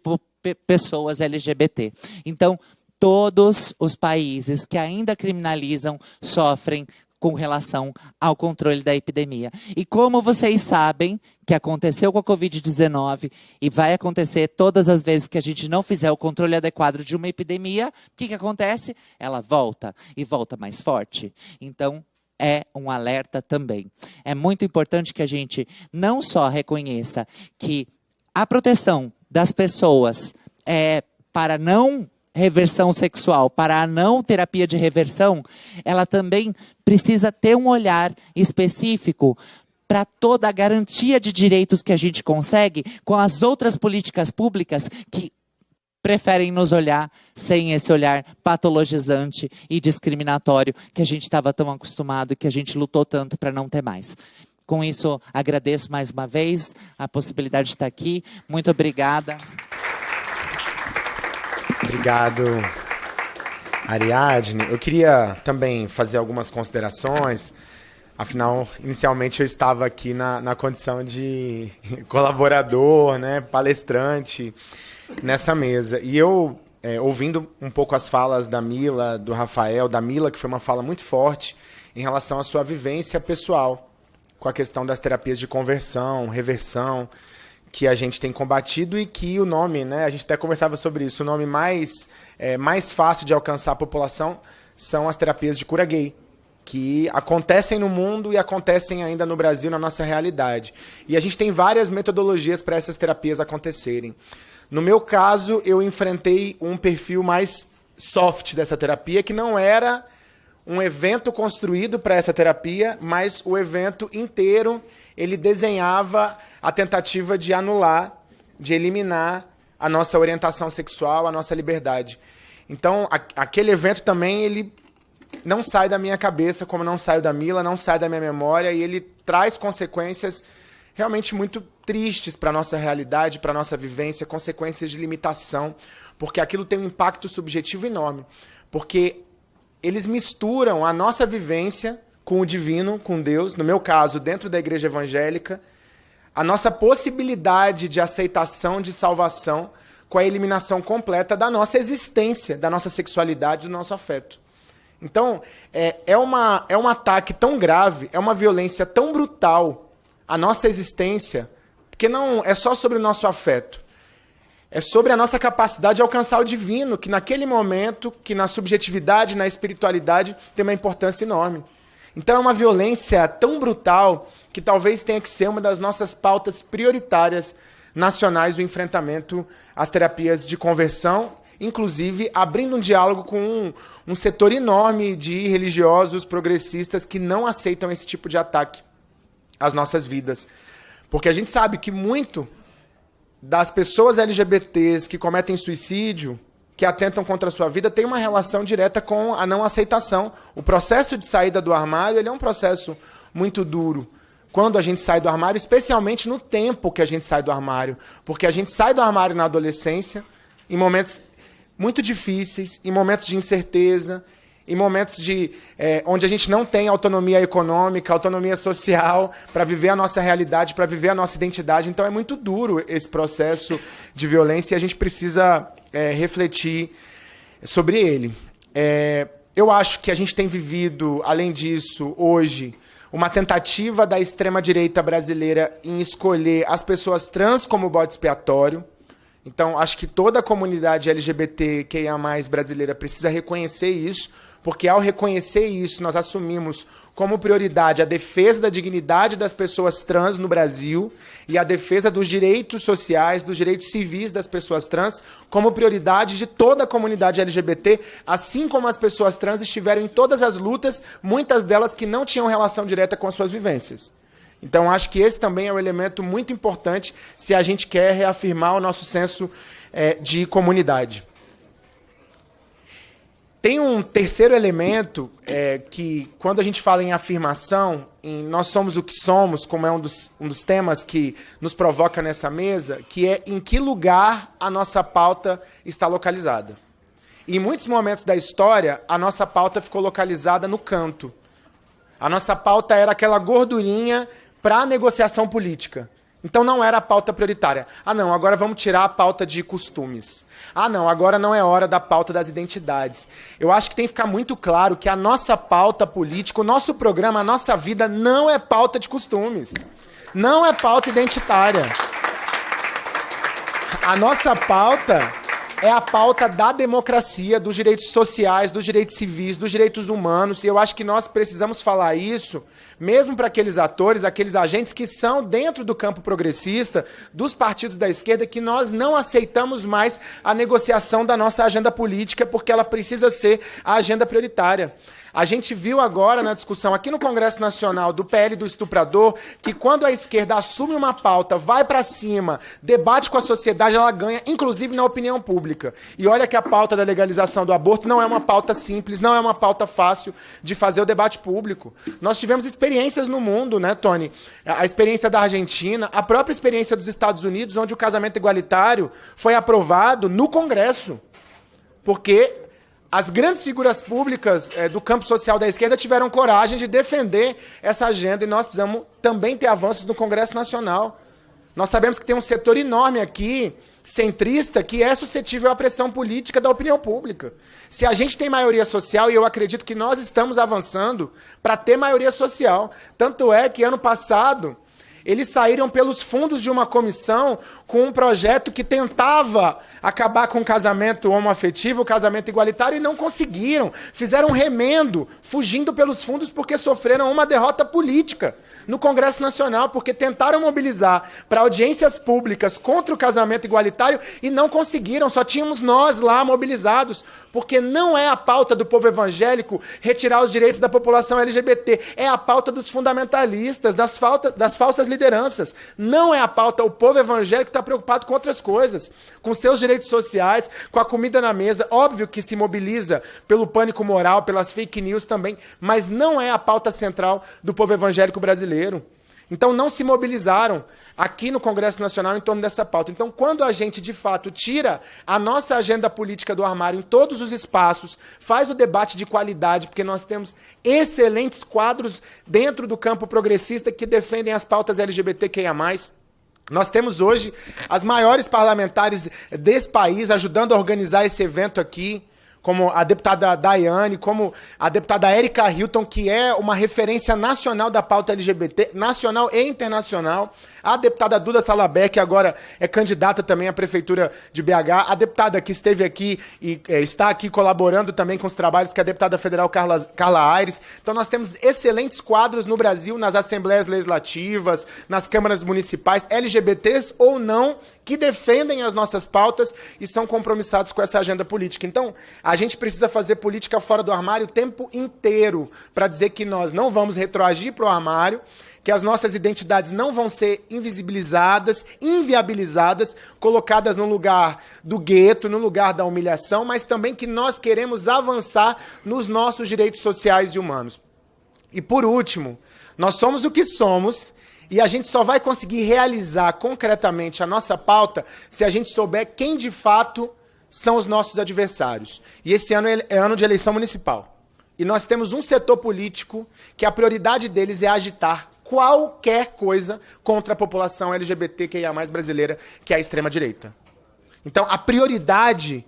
pessoas LGBT. Então, todos os países que ainda criminalizam sofrem com relação ao controle da epidemia. E como vocês sabem que aconteceu com a Covid-19 e vai acontecer todas as vezes que a gente não fizer o controle adequado de uma epidemia, o que acontece? Ela volta, e volta mais forte. Então, é um alerta também. É muito importante que a gente não só reconheça que a proteção das pessoas para não reversão sexual, para a não terapia de reversão, ela também precisa ter um olhar específico para toda a garantia de direitos que a gente consegue com as outras políticas públicas que preferem nos olhar sem esse olhar patologizante e discriminatório que a gente estava tão acostumado e que a gente lutou tanto para não ter mais. Com isso, agradeço mais uma vez a possibilidade de estar aqui. Muito obrigada. Obrigado, Ariadne. Eu queria também fazer algumas considerações. Afinal, inicialmente eu estava aqui na condição de colaborador, né, palestrante nessa mesa. E eu, ouvindo um pouco as falas da Mila, do Rafael, da Mila, que foi uma fala muito forte em relação à sua vivência pessoal com a questão das terapias de conversão, reversão, que a gente tem combatido e que o nome, né, a gente até conversava sobre isso, o nome mais fácil de alcançar a população são as terapias de cura gay, que acontecem no mundo e acontecem ainda no Brasil, na nossa realidade. E a gente tem várias metodologias para essas terapias acontecerem. No meu caso, eu enfrentei um perfil mais soft dessa terapia, que não era um evento construído para essa terapia, mas o evento inteiro ele desenhava a tentativa de anular, de eliminar a nossa orientação sexual, a nossa liberdade. Então, aquele evento também, ele não sai da minha cabeça, como não saiu da Mila, não sai da minha memória, e ele traz consequências realmente muito tristes para a nossa realidade, para a nossa vivência, consequências de limitação, porque aquilo tem um impacto subjetivo enorme, porque eles misturam a nossa vivência com o divino, com Deus, no meu caso, dentro da igreja evangélica, a nossa possibilidade de aceitação, de salvação, com a eliminação completa da nossa existência, da nossa sexualidade, do nosso afeto. Então, é um ataque tão grave, é uma violência tão brutal à nossa existência, porque não é só sobre o nosso afeto. É sobre a nossa capacidade de alcançar o divino, que naquele momento, que na subjetividade, na espiritualidade, tem uma importância enorme. Então é uma violência tão brutal que talvez tenha que ser uma das nossas pautas prioritárias nacionais do enfrentamento às terapias de conversão, inclusive abrindo um diálogo com um setor enorme de religiosos progressistas que não aceitam esse tipo de ataque às nossas vidas. Porque a gente sabe que muito das pessoas LGBTs que cometem suicídio, que atentam contra a sua vida, tem uma relação direta com a não aceitação. O processo de saída do armário ele é um processo muito duro. Quando a gente sai do armário, especialmente no tempo que a gente sai do armário. Porque a gente sai do armário na adolescência, em momentos muito difíceis, em momentos de incerteza, em momentos onde a gente não tem autonomia econômica, autonomia social para viver a nossa realidade, para viver a nossa identidade. Então é muito duro esse processo de violência e a gente precisa refletir sobre ele. Eu acho que a gente tem vivido, além disso, hoje, uma tentativa da extrema-direita brasileira em escolher as pessoas trans como bode expiatório. Então, acho que toda a comunidade LGBTQIA+ brasileira precisa reconhecer isso, porque ao reconhecer isso, nós assumimos como prioridade a defesa da dignidade das pessoas trans no Brasil e a defesa dos direitos sociais, dos direitos civis das pessoas trans, como prioridade de toda a comunidade LGBT, assim como as pessoas trans estiveram em todas as lutas, muitas delas que não tinham relação direta com as suas vivências. Então, acho que esse também é um elemento muito importante se a gente quer reafirmar o nosso senso de comunidade. Tem um terceiro elemento que, quando a gente fala em afirmação, em nós somos o que somos, como é um dos temas que nos provoca nessa mesa, que é em que lugar a nossa pauta está localizada. E em muitos momentos da história, a nossa pauta ficou localizada no canto. A nossa pauta era aquela gordurinha para a negociação política. Então não era a pauta prioritária. Ah, não, agora vamos tirar a pauta de costumes. Ah, não, agora não é hora da pauta das identidades. Eu acho que tem que ficar muito claro que a nossa pauta política, o nosso programa, a nossa vida não é pauta de costumes. Não é pauta identitária. A nossa pauta é a pauta da democracia, dos direitos sociais, dos direitos civis, dos direitos humanos. E eu acho que nós precisamos falar isso, mesmo para aqueles atores, aqueles agentes que são dentro do campo progressista, dos partidos da esquerda, que nós não aceitamos mais a negociação da nossa agenda política, porque ela precisa ser a agenda prioritária. A gente viu agora na discussão aqui no Congresso Nacional do PL do estuprador que quando a esquerda assume uma pauta, vai para cima, debate com a sociedade, ela ganha, inclusive na opinião pública. E olha que a pauta da legalização do aborto não é uma pauta simples, não é uma pauta fácil de fazer o debate público. Nós tivemos experiências no mundo, né, Tony? A experiência da Argentina, a própria experiência dos Estados Unidos, onde o casamento igualitário foi aprovado no Congresso. Porque as grandes figuras públicas do campo social da esquerda tiveram coragem de defender essa agenda e nós precisamos também ter avanços no Congresso Nacional. Nós sabemos que tem um setor enorme aqui, centrista, que é suscetível à pressão política da opinião pública. Se a gente tem maioria social, e eu acredito que nós estamos avançando para ter maioria social, tanto é que ano passado eles saíram pelos fundos de uma comissão com um projeto que tentava acabar com o casamento homoafetivo, o casamento igualitário, e não conseguiram. Fizeram um remendo, fugindo pelos fundos porque sofreram uma derrota política no Congresso Nacional, porque tentaram mobilizar para audiências públicas contra o casamento igualitário e não conseguiram. Só tínhamos nós lá mobilizados, porque não é a pauta do povo evangélico retirar os direitos da população LGBT, é a pauta dos fundamentalistas, das falsas lideranças. Não é a pauta, o povo evangélico está preocupado com outras coisas, com seus direitos sociais, com a comida na mesa. Óbvio que se mobiliza pelo pânico moral, pelas fake news também, mas não é a pauta central do povo evangélico brasileiro. Então não se mobilizaram aqui no Congresso Nacional em torno dessa pauta. Então, quando a gente, de fato, tira a nossa agenda política do armário em todos os espaços, faz o debate de qualidade, porque nós temos excelentes quadros dentro do campo progressista que defendem as pautas LGBTQIA+. Nós temos hoje as maiores parlamentares desse país ajudando a organizar esse evento aqui, como a deputada Daiane, como a deputada Érica Hilton, que é uma referência nacional da pauta LGBT, nacional e internacional, a deputada Duda Salabert, que agora é candidata também à Prefeitura de BH, a deputada que esteve aqui e está aqui colaborando também com os trabalhos, que é a deputada federal Carla Aires. Então nós temos excelentes quadros no Brasil, nas assembleias legislativas, nas câmaras municipais, LGBTs ou não, que defendem as nossas pautas e são compromissados com essa agenda política. Então, a gente precisa fazer política fora do armário o tempo inteiro para dizer que nós não vamos retroagir para o armário, que as nossas identidades não vão ser invisibilizadas, inviabilizadas, colocadas no lugar do gueto, no lugar da humilhação, mas também que nós queremos avançar nos nossos direitos sociais e humanos. E por último, nós somos o que somos e a gente só vai conseguir realizar concretamente a nossa pauta se a gente souber quem de fato são os nossos adversários. E esse ano é ano de eleição municipal. E nós temos um setor político que a prioridade deles é agitar qualquer coisa contra a população LGBTQIA+ brasileira, que é a extrema-direita. Então, a prioridade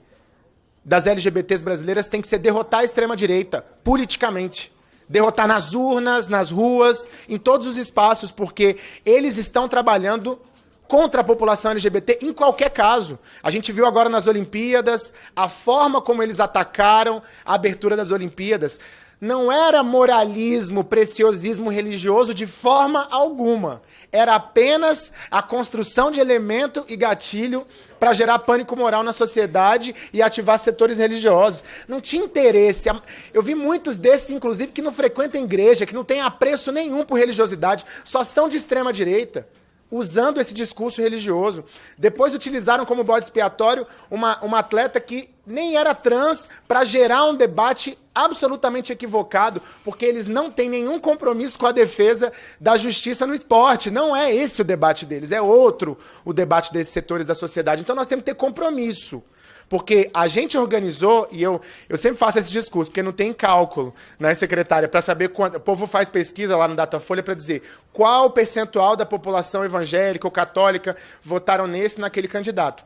das LGBTs brasileiras tem que ser derrotar a extrema-direita, politicamente. Derrotar nas urnas, nas ruas, em todos os espaços, porque eles estão trabalhando contra a população LGBT em qualquer caso. A gente viu agora nas Olimpíadas a forma como eles atacaram a abertura das Olimpíadas. Não era moralismo, preciosismo religioso de forma alguma. Era apenas a construção de elemento e gatilho para gerar pânico moral na sociedade e ativar setores religiosos. Não tinha interesse. Eu vi muitos desses, inclusive, que não frequentam igreja, que não têm apreço nenhum por religiosidade, só são de extrema direita, usando esse discurso religioso. Depois utilizaram como bode expiatório uma atleta que nem era trans para gerar um debate absolutamente equivocado, porque eles não têm nenhum compromisso com a defesa da justiça no esporte. Não é esse o debate deles, é outro o debate desses setores da sociedade. Então nós temos que ter compromisso. Porque a gente organizou, e eu sempre faço esse discurso, porque não tem cálculo, né, secretária, para saber quanto. O povo faz pesquisa lá no Datafolha para dizer qual o percentual da população evangélica ou católica votaram nesse naquele candidato.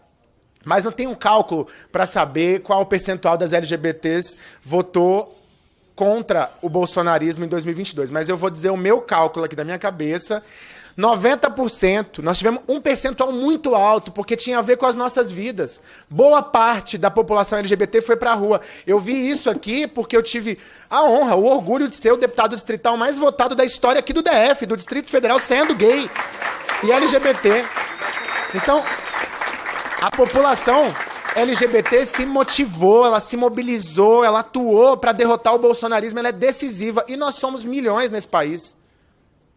Mas não tem um cálculo para saber qual o percentual das LGBTs votou contra o bolsonarismo em 2022. Mas eu vou dizer o meu cálculo aqui da minha cabeça. 90%, nós tivemos um percentual muito alto, porque tinha a ver com as nossas vidas. Boa parte da população LGBT foi para a rua. Eu vi isso aqui porque eu tive a honra, o orgulho de ser o deputado distrital mais votado da história aqui do DF, do Distrito Federal, sendo gay e LGBT. Então, a população LGBT se motivou, ela se mobilizou, ela atuou para derrotar o bolsonarismo, ela é decisiva. E nós somos milhões nesse país.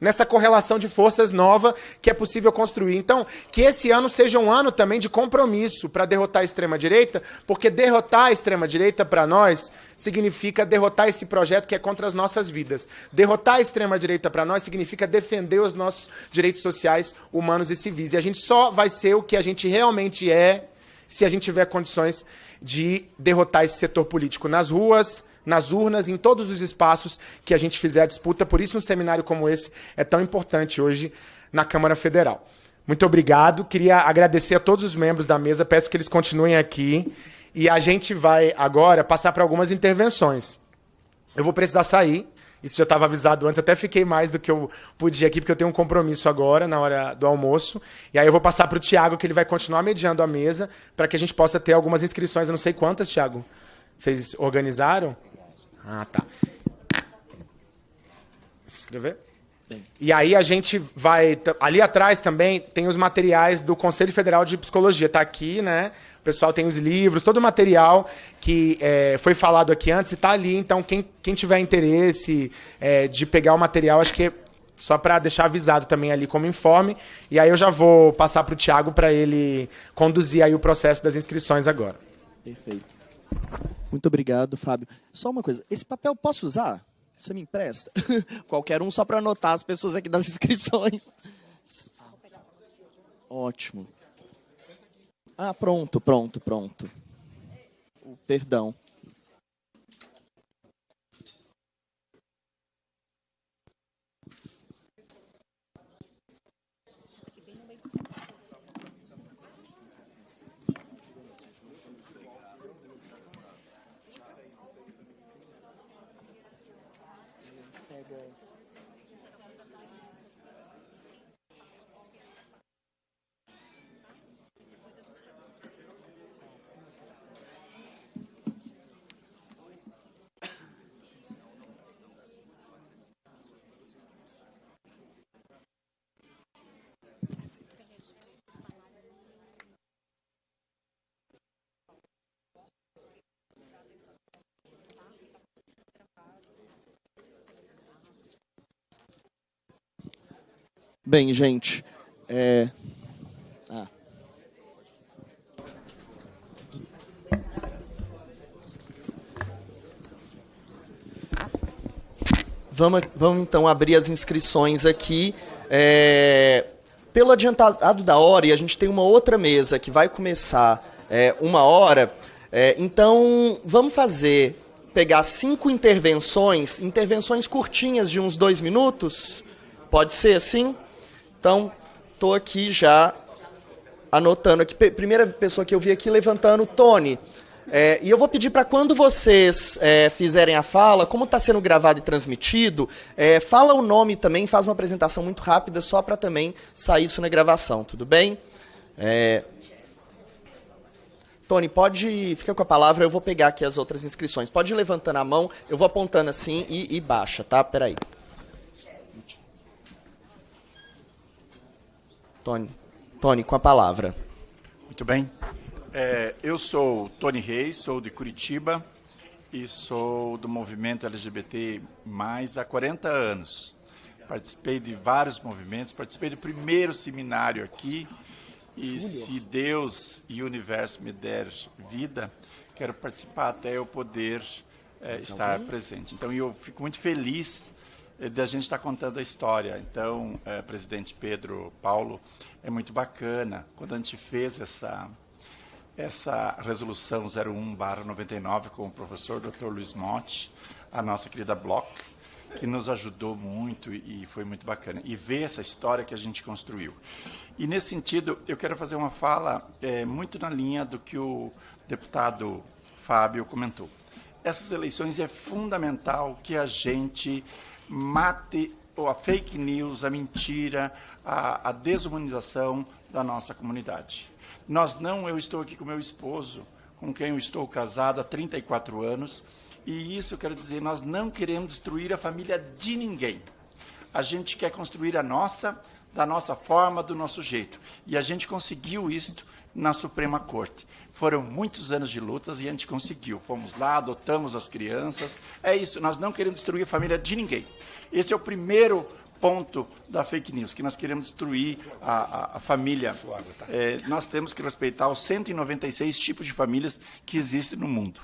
Nessa correlação de forças nova que é possível construir. Então, que esse ano seja um ano também de compromisso para derrotar a extrema-direita, porque derrotar a extrema-direita, para nós, significa derrotar esse projeto que é contra as nossas vidas. Derrotar a extrema-direita, para nós, significa defender os nossos direitos sociais, humanos e civis. E a gente só vai ser o que a gente realmente é se a gente tiver condições de derrotar esse setor político nas ruas, nas urnas, em todos os espaços que a gente fizer a disputa. Por isso um seminário como esse é tão importante hoje na Câmara Federal. Muito obrigado. Queria agradecer a todos os membros da mesa. Peço que eles continuem aqui. E a gente vai agora passar para algumas intervenções. Eu vou precisar sair. Isso já estava avisado antes. Até fiquei mais do que eu podia aqui, porque eu tenho um compromisso agora, na hora do almoço. E aí eu vou passar para o Tiago, que ele vai continuar mediando a mesa, para que a gente possa ter algumas inscrições. Eu não sei quantas, Tiago. Vocês organizaram? Ah, tá. Escrever? Bem. E aí a gente vai... Ali atrás também tem os materiais do Conselho Federal de Psicologia. Está aqui, né? O pessoal tem os livros, todo o material que foi falado aqui antes e está ali. Então, quem tiver interesse de pegar o material, acho que é só para deixar avisado também ali como informe. E aí eu já vou passar para o Tiago para ele conduzir aí o processo das inscrições agora. Perfeito. Muito obrigado, Fábio. Só uma coisa, esse papel posso usar? Você me empresta? Qualquer um, só para anotar as pessoas aqui das inscrições. Ótimo. Ah, pronto. Perdão. Bem, gente, Vamos então abrir as inscrições aqui. Pelo adiantado da hora, e a gente tem uma outra mesa que vai começar 1 hora, Então, vamos pegar 5 intervenções curtinhas de uns 2 minutos? Pode ser assim? Então, estou aqui já anotando aqui. Primeira pessoa que eu vi aqui levantando, Tony. E eu vou pedir para quando vocês fizerem a fala, como está sendo gravado e transmitido, fala o nome também, faz uma apresentação muito rápida, só para também sair isso na gravação, tudo bem? Tony, fica com a palavra, eu vou pegar aqui as outras inscrições. Pode ir levantando a mão, eu vou apontando assim e baixa, tá? Peraí. Tony, com a palavra. Muito bem. Eu sou Tony Reis, sou de Curitiba e sou do movimento LGBT+, há 40 anos. Participei de vários movimentos, participei do primeiro seminário aqui e, se Deus e o universo me der vida, quero participar até eu poder estar presente. Então, eu fico muito feliz da gente estar contando a história. Então, presidente Pedro Paulo, é muito bacana. Quando a gente fez essa resolução 01/99 com o professor Dr. Luiz Motti, a nossa querida Bloch, que nos ajudou muito e foi muito bacana. E ver essa história que a gente construiu. E, nesse sentido, eu quero fazer uma fala muito na linha do que o deputado Fábio comentou. Essas eleições é fundamental que a gente mate a fake news, a mentira, a desumanização da nossa comunidade. Eu estou aqui com meu esposo, com quem eu estou casado há 34 anos, e isso, quero dizer, nós não queremos destruir a família de ninguém. A gente quer construir a nossa, da nossa forma, do nosso jeito. E a gente conseguiu isto na Suprema Corte. Foram muitos anos de lutas e a gente conseguiu. Fomos lá, adotamos as crianças. É isso, nós não queremos destruir a família de ninguém. Esse é o primeiro ponto da fake news, que nós queremos destruir a família. Nós temos que respeitar os 196 tipos de famílias que existem no mundo.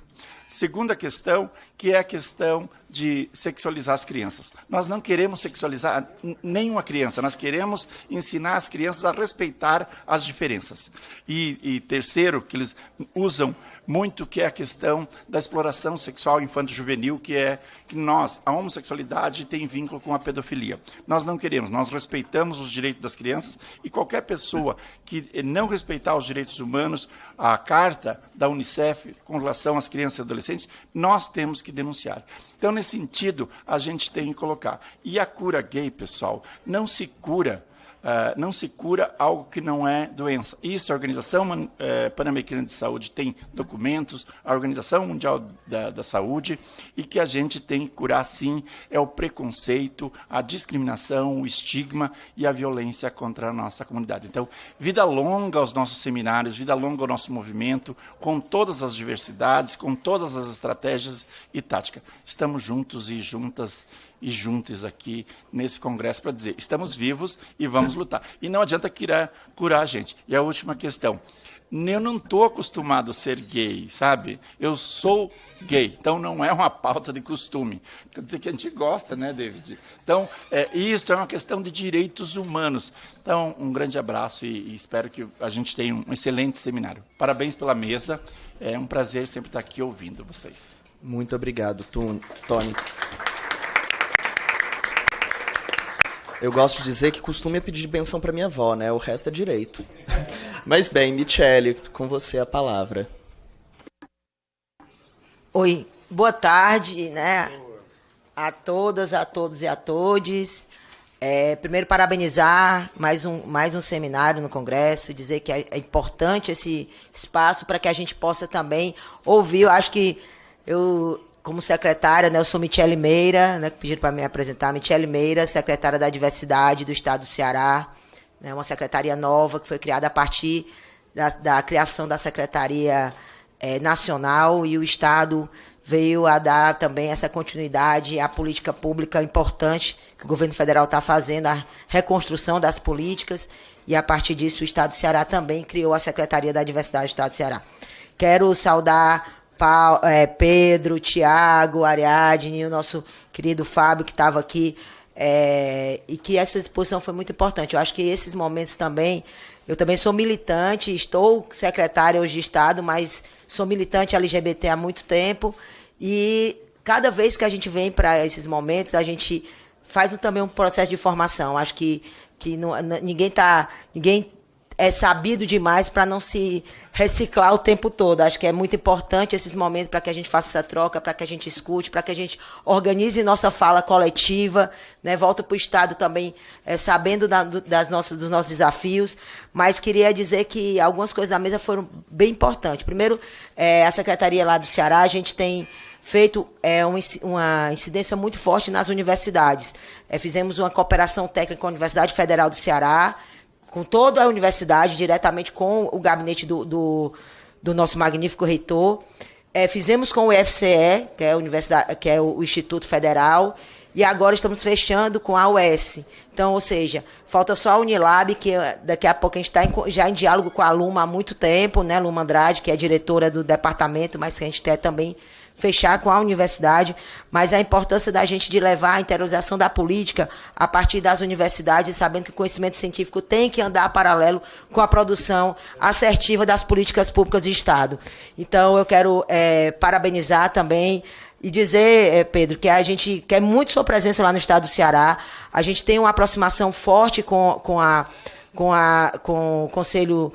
Segunda questão, que é a questão de sexualizar as crianças. Nós não queremos sexualizar nenhuma criança, nós queremos ensinar as crianças a respeitar as diferenças. E terceiro, que eles usam muito, que é a questão da exploração sexual infanto-juvenil, que é que a homossexualidade tem vínculo com a pedofilia. Nós não queremos, nós respeitamos os direitos das crianças e qualquer pessoa que não respeitar os direitos humanos, a carta da Unicef com relação às crianças e adolescentes, nós temos que denunciar. Então, nesse sentido, a gente tem que colocar. E a cura gay, pessoal, não se cura algo que não é doença. Isso, a Organização Pan-Americana de Saúde tem documentos, a Organização Mundial da Saúde, e que a gente tem que curar, sim, é o preconceito, a discriminação, o estigma e a violência contra a nossa comunidade. Então, vida longa aos nossos seminários, vida longa ao nosso movimento, com todas as diversidades, com todas as estratégias e táticas. Estamos juntos e juntas e juntos aqui nesse congresso para dizer, estamos vivos e vamos lutar. E não adianta curar a gente. E a última questão, eu não estou acostumado a ser gay, sabe? Eu sou gay, então não é uma pauta de costume. Quer dizer que a gente gosta, né, David? Então, isso é uma questão de direitos humanos. Então, um grande abraço e espero que a gente tenha um excelente seminário. Parabéns pela mesa, é um prazer sempre estar aqui ouvindo vocês. Muito obrigado, Tony. Eu gosto de dizer que costume é pedir benção para minha avó, né? O resto é direito. Mas bem, Michele, com você a palavra. Oi, boa tarde, né? A todas, a todos e a todes. Primeiro, parabenizar mais um seminário no Congresso, dizer que é importante esse espaço para que a gente possa também ouvir. Eu acho que como secretária, né, eu sou Michele Meira, né, que pediram para me apresentar, Michele Meira, secretária da Diversidade do Estado do Ceará, né, uma secretaria nova que foi criada a partir da criação da Secretaria Nacional, e o Estado veio a dar também essa continuidade à política pública importante que o governo federal está fazendo, a reconstrução das políticas, e a partir disso o Estado do Ceará também criou a Secretaria da Diversidade do Estado do Ceará. Quero saudar Pedro, Tiago, Ariadne, o nosso querido Fábio, que estava aqui, e que essa exposição foi muito importante. Eu acho que esses momentos também Eu também sou militante, estou secretária hoje de Estado, mas sou militante LGBT há muito tempo. E cada vez que a gente vem para esses momentos, a gente faz também um processo de formação. Acho que ninguém é sabido demais para não se reciclar o tempo todo. Acho que é muito importante esses momentos para que a gente faça essa troca, para que a gente escute, para que a gente organize nossa fala coletiva, né? Volto para o Estado também sabendo dos nossos desafios, mas queria dizer que algumas coisas da mesa foram bem importantes. Primeiro, a Secretaria lá do Ceará, a gente tem feito uma incidência muito forte nas universidades. Fizemos uma cooperação técnica com a Universidade Federal do Ceará, com toda a universidade, diretamente com o gabinete do nosso magnífico reitor. Fizemos com o IFCE, que é o Instituto Federal, e agora estamos fechando com a UES. Então, ou seja, falta só a Unilab, que daqui a pouco a gente está já em diálogo com a Luma há muito tempo, né, Luma Andrade, que é diretora do departamento, mas que a gente quer também fechar com a universidade, mas a importância da gente de levar a interiorização da política a partir das universidades e sabendo que o conhecimento científico tem que andar paralelo com a produção assertiva das políticas públicas de Estado. Então, eu quero parabenizar também e dizer, Pedro, que a gente quer muito sua presença lá no Estado do Ceará. A gente tem uma aproximação forte com o Conselho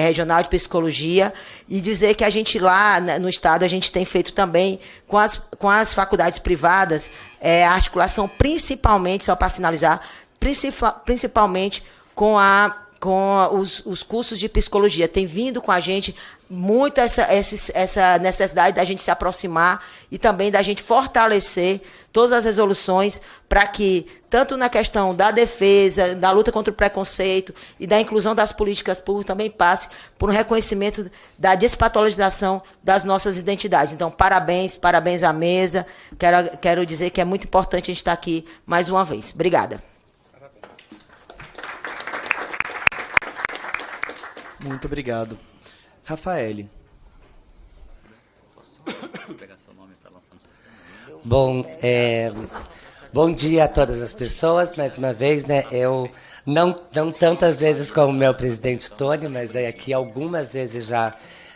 Regional de Psicologia, e dizer que a gente lá no Estado, a gente tem feito também com as faculdades privadas, a articulação principalmente, só para finalizar, principalmente com os cursos de psicologia. Tem vindo com a gente muito essa necessidade da gente se aproximar e também da gente fortalecer todas as resoluções para que, tanto na questão da defesa, da luta contra o preconceito e da inclusão das políticas públicas, também passe por um reconhecimento da despatologização das nossas identidades. Então, parabéns à mesa. Quero dizer que é muito importante a gente estar aqui mais uma vez. Obrigada. Muito obrigado. Rafaele. Bom, bom dia a todas as pessoas, mais uma vez, né? Eu não tantas vezes como o meu presidente Tony, mas aqui algumas vezes já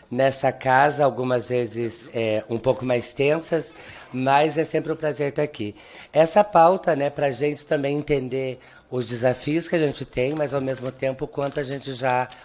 nessa casa, algumas vezes um pouco mais tensas, mas é sempre um prazer estar aqui. Essa pauta, né, para a gente também entender os desafios que a gente tem, mas ao mesmo tempo quanto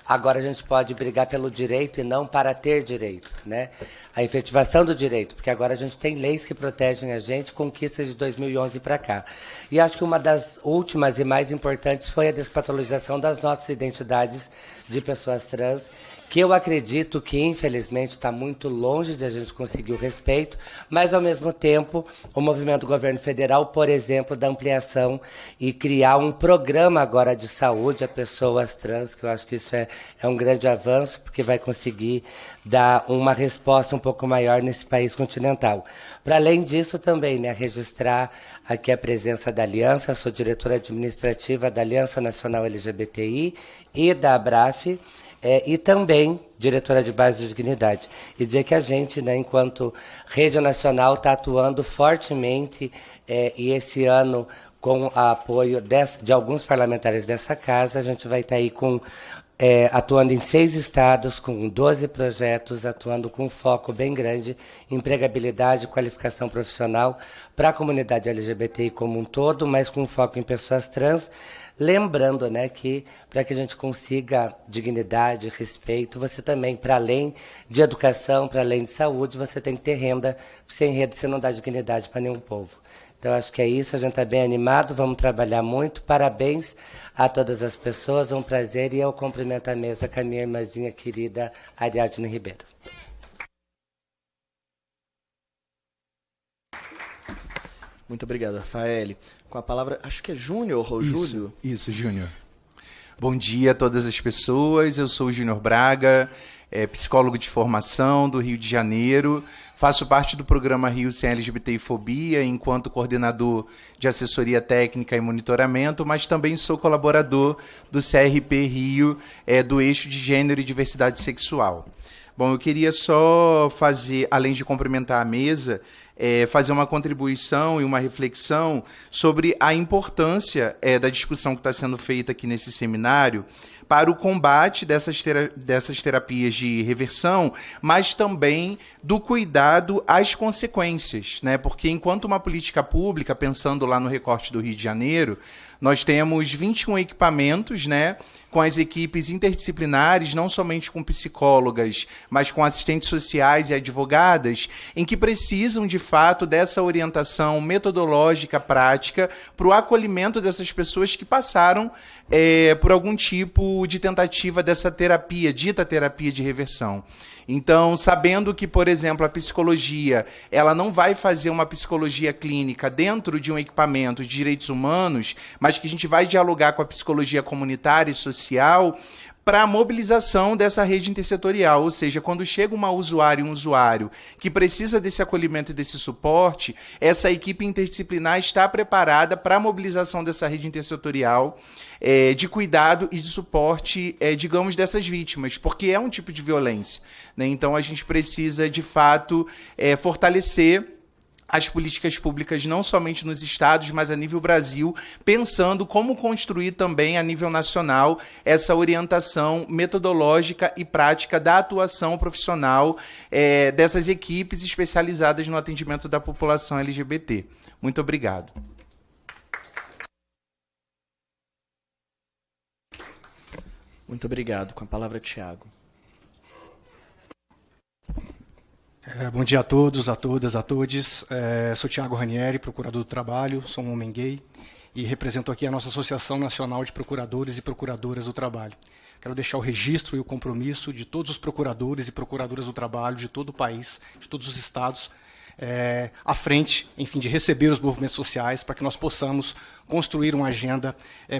agora a gente pode brigar pelo direito e não para ter direito, né? A efetivação do direito, porque agora a gente tem leis que protegem a gente, conquistas de 2011 para cá. E acho que uma das últimas e mais importantes foi a despatologização das nossas identidades de pessoas trans, que eu acredito que, infelizmente, está muito longe de a gente conseguir o respeito, mas, ao mesmo tempo, o movimento do governo federal, por exemplo, da ampliação e criar um programa agora de saúde a pessoas trans, que eu acho que isso é um grande avanço, porque vai conseguir dar uma resposta um pouco maior nesse país continental. Para além disso, também, né, registrar aqui a presença da Aliança, sou diretora administrativa da Aliança Nacional LGBTI e da ABRAF, e também diretora de base de dignidade. E dizer que a gente, né, enquanto rede nacional, está atuando fortemente, e esse ano, com o apoio de alguns parlamentares dessa casa, a gente vai estar aí atuando em 6 estados, com 12 projetos, atuando com um foco bem grande em empregabilidade e qualificação profissional para a comunidade LGBTI como um todo, mas com foco em pessoas trans. Lembrando, né, que para que a gente consiga dignidade, respeito, você também, para além de educação, para além de saúde, você tem que ter renda. Sem renda você não dá dignidade para nenhum povo. Então, acho que é isso, a gente está bem animado, vamos trabalhar muito. Parabéns a todas as pessoas, é um prazer, e eu cumprimento a mesa com a minha irmãzinha querida, Ariadne Ribeiro. Muito obrigado, Rafaele. Com a palavra, acho que é Júnior ou Júlio? Isso, Júnior. Bom dia a todas as pessoas, eu sou o Júnior Braga, psicólogo de formação do Rio de Janeiro, faço parte do programa Rio Sem LGBT e Fobia, enquanto coordenador de assessoria técnica e monitoramento, mas também sou colaborador do CRP Rio, do eixo de gênero e diversidade sexual. Bom, eu queria só fazer, além de cumprimentar a mesa, fazer uma contribuição e uma reflexão sobre a importância da discussão que está sendo feita aqui nesse seminário para o combate dessas terapias de reversão, mas também do cuidado às consequências, né? Porque enquanto uma política pública, pensando lá no recorte do Rio de Janeiro, nós temos 21 equipamentos, né, com as equipes interdisciplinares, não somente com psicólogas, mas com assistentes sociais e advogadas, em que precisam, de fato, dessa orientação metodológica, prática, para o acolhimento dessas pessoas que passaram por algum tipo de tentativa dessa terapia, dita terapia de reversão. Então, sabendo que, por exemplo, a psicologia, ela não vai fazer uma psicologia clínica dentro de um equipamento de direitos humanos, mas que a gente vai dialogar com a psicologia comunitária e social para a mobilização dessa rede intersetorial, ou seja, quando chega um usuário que precisa desse acolhimento e desse suporte, essa equipe interdisciplinar está preparada para a mobilização dessa rede intersetorial de cuidado e de suporte, digamos, dessas vítimas, porque é um tipo de violência, né? Então, a gente precisa, de fato, fortalecer as políticas públicas não somente nos estados, mas a nível Brasil, pensando como construir também a nível nacional essa orientação metodológica e prática da atuação profissional dessas equipes especializadas no atendimento da população LGBT. Muito obrigado. Muito obrigado. Com a palavra, Tiago. Bom dia a todos, a todas, a todes. Sou Tiago Ranieri, procurador do trabalho, sou um homem gay e represento aqui a nossa Associação Nacional de Procuradores e Procuradoras do Trabalho. Quero deixar o registro e o compromisso de todos os procuradores e procuradoras do trabalho de todo o país, de todos os estados, à frente, enfim, de receber os movimentos sociais para que nós possamos construir uma agenda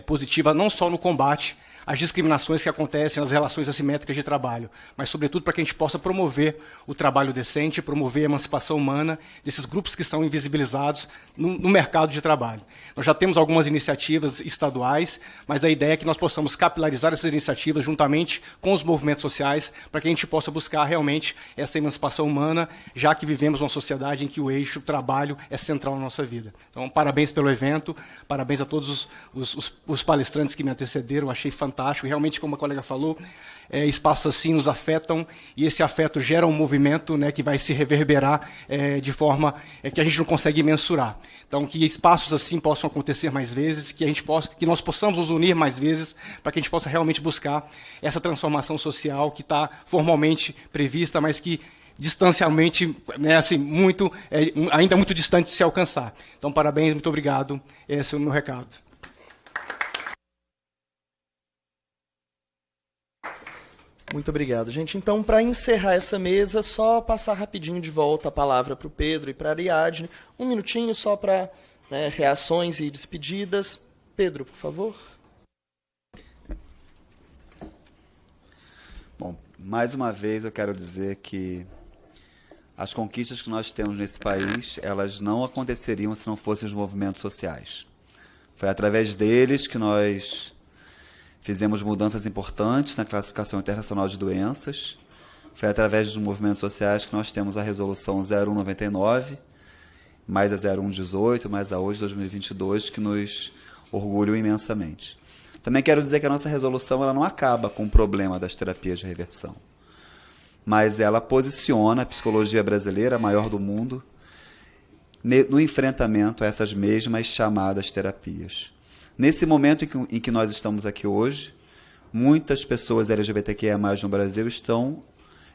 positiva, não só no combate às discriminações que acontecem nas relações assimétricas de trabalho, mas, sobretudo, para que a gente possa promover o trabalho decente, promover a emancipação humana desses grupos que são invisibilizados no mercado de trabalho. Nós já temos algumas iniciativas estaduais, mas a ideia é que nós possamos capilarizar essas iniciativas juntamente com os movimentos sociais para que a gente possa buscar realmente essa emancipação humana, já que vivemos numa sociedade em que o eixo trabalho é central na nossa vida. Então, parabéns pelo evento, parabéns a todos os palestrantes que me antecederam, achei fantástico. Realmente, como a colega falou, espaços assim nos afetam e esse afeto gera um movimento, né, que vai se reverberar de forma que a gente não consegue mensurar. Então, que espaços assim possam acontecer mais vezes, que nós possamos nos unir mais vezes para que a gente possa realmente buscar essa transformação social que está formalmente prevista, mas que distancialmente, né, assim, ainda muito distante de se alcançar. Então, parabéns, muito obrigado. Esse é o meu recado. Muito obrigado, gente. Então, para encerrar essa mesa, só passar rapidinho de volta a palavra para o Pedro e para a Ariadne. Um minutinho só para reações e despedidas. Pedro, por favor. Bom, mais uma vez eu quero dizer que as conquistas que nós temos nesse país, elas não aconteceriam se não fossem os movimentos sociais. Foi através deles que nós fizemos mudanças importantes na classificação internacional de doenças. Foi através dos movimentos sociais que nós temos a resolução 0199, mais a 0118, mais a hoje, 2022, que nos orgulham imensamente. Também quero dizer que a nossa resolução ela não acaba com o problema das terapias de reversão, mas ela posiciona a psicologia brasileira, a maior do mundo, no enfrentamento a essas mesmas chamadas terapias. Nesse momento em que nós estamos aqui hoje, muitas pessoas LGBTQIA+ no Brasil estão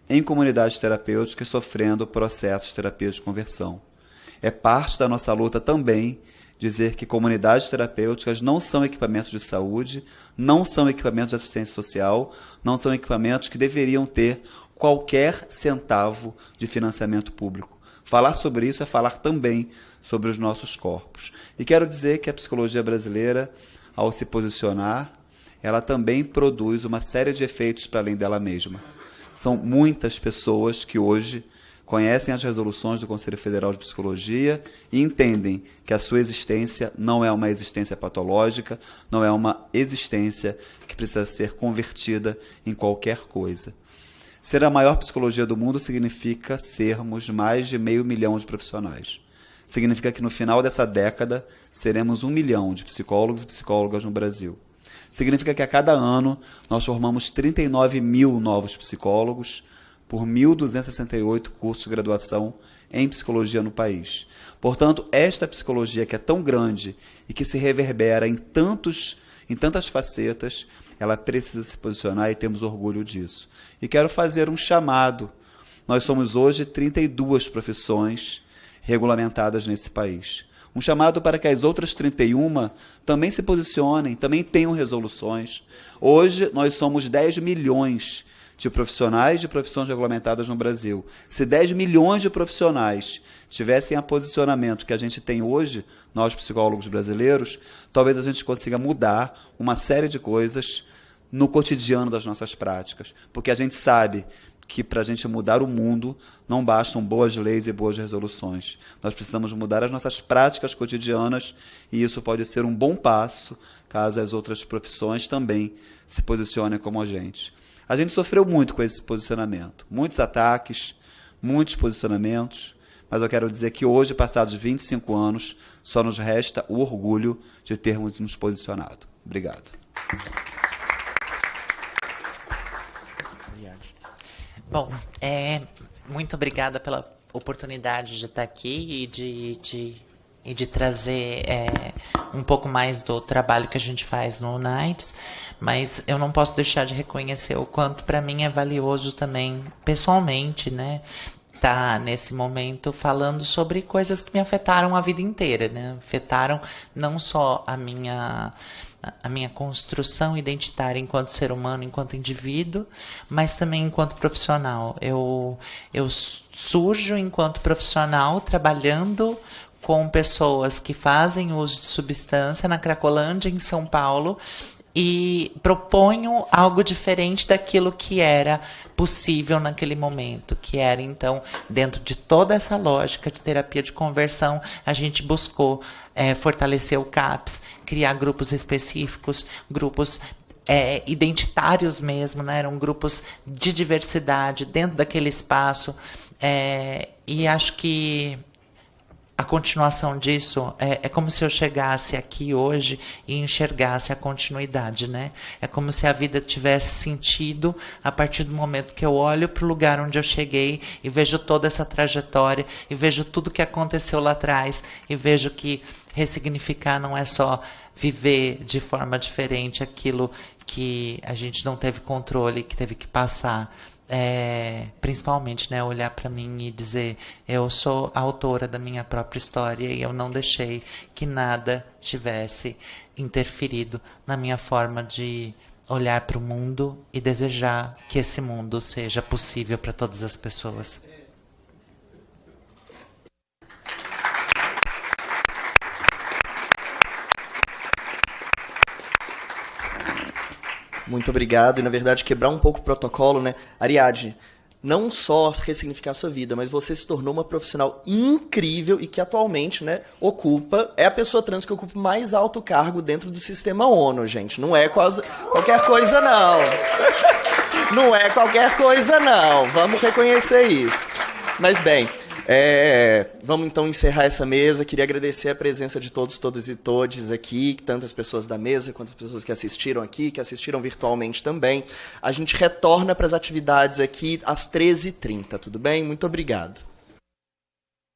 em comunidades terapêuticas sofrendo processos de terapia de conversão. É parte da nossa luta também dizer que comunidades terapêuticas não são equipamentos de saúde, não são equipamentos de assistência social, não são equipamentos que deveriam ter qualquer centavo de financiamento público. Falar sobre isso é falar também sobre os nossos corpos. E quero dizer que a psicologia brasileira, ao se posicionar, ela também produz uma série de efeitos para além dela mesma. São muitas pessoas que hoje conhecem as resoluções do Conselho Federal de Psicologia e entendem que a sua existência não é uma existência patológica, não é uma existência que precisa ser convertida em qualquer coisa. Ser a maior psicologia do mundo significa sermos mais de 500 mil de profissionais. Significa que no final dessa década seremos 1 milhão de psicólogos e psicólogas no Brasil. Significa que a cada ano nós formamos 39 mil novos psicólogos por 1.268 cursos de graduação em psicologia no país. Portanto, esta psicologia que é tão grande e que se reverbera em tantas facetas, ela precisa se posicionar e temos orgulho disso. E quero fazer um chamado. Nós somos hoje 32 profissões regulamentadas nesse país. Um chamado para que as outras 31 também se posicionem, também tenham resoluções. Hoje nós somos 10 milhões de profissionais de profissões regulamentadas no Brasil. Se 10 milhões de profissionais tivessem a posicionamento que a gente tem hoje, nós psicólogos brasileiros, talvez a gente consiga mudar uma série de coisas no cotidiano das nossas práticas. Porque a gente sabe que para a gente mudar o mundo não bastam boas leis e boas resoluções. Nós precisamos mudar as nossas práticas cotidianas e isso pode ser um bom passo caso as outras profissões também se posicionem como a gente. A gente sofreu muito com esse posicionamento. Muitos ataques, muitos posicionamentos, mas eu quero dizer que hoje, passados 25 anos, só nos resta o orgulho de termos nos posicionado. Obrigado. Bom, muito obrigada pela oportunidade de estar aqui e de trazer um pouco mais do trabalho que a gente faz no Unites, mas eu não posso deixar de reconhecer o quanto para mim é valioso também, pessoalmente, né, tá nesse momento falando sobre coisas que me afetaram a vida inteira, né, afetaram não só a minha construção identitária enquanto ser humano, enquanto indivíduo, mas também enquanto profissional. Eu surjo enquanto profissional trabalhando com pessoas que fazem uso de substância na Cracolândia, em São Paulo, e proponho algo diferente daquilo que era possível naquele momento, que era, então, dentro de toda essa lógica de terapia de conversão, a gente buscou fortalecer o CAPS, criar grupos específicos, grupos identitários mesmo, né? Eram grupos de diversidade dentro daquele espaço, e acho que a continuação disso é como se eu chegasse aqui hoje e enxergasse a continuidade, né? É como se a vida tivesse sentido a partir do momento que eu olho para o lugar onde eu cheguei e vejo toda essa trajetória e vejo tudo que aconteceu lá atrás e vejo que ressignificar não é só viver de forma diferente aquilo que a gente não teve controle, que teve que passar. Principalmente, né, olhar para mim e dizer, eu sou a autora da minha própria história e eu não deixei que nada tivesse interferido na minha forma de olhar para o mundo e desejar que esse mundo seja possível para todas as pessoas. Muito obrigado. E, na verdade, quebrar um pouco o protocolo, né? Ariadne, não só ressignificar a sua vida, mas você se tornou uma profissional incrível e que atualmente, né, é a pessoa trans que ocupa o mais alto cargo dentro do sistema ONU, gente. Não é qualquer coisa, não. Não é qualquer coisa, não. Vamos reconhecer isso. Mas, bem, vamos então encerrar essa mesa. Queria agradecer a presença de todos e todes aqui, tanto as pessoas da mesa quanto as pessoas que assistiram aqui, que assistiram virtualmente também. A gente retorna para as atividades aqui às 13h30, tudo bem? Muito obrigado.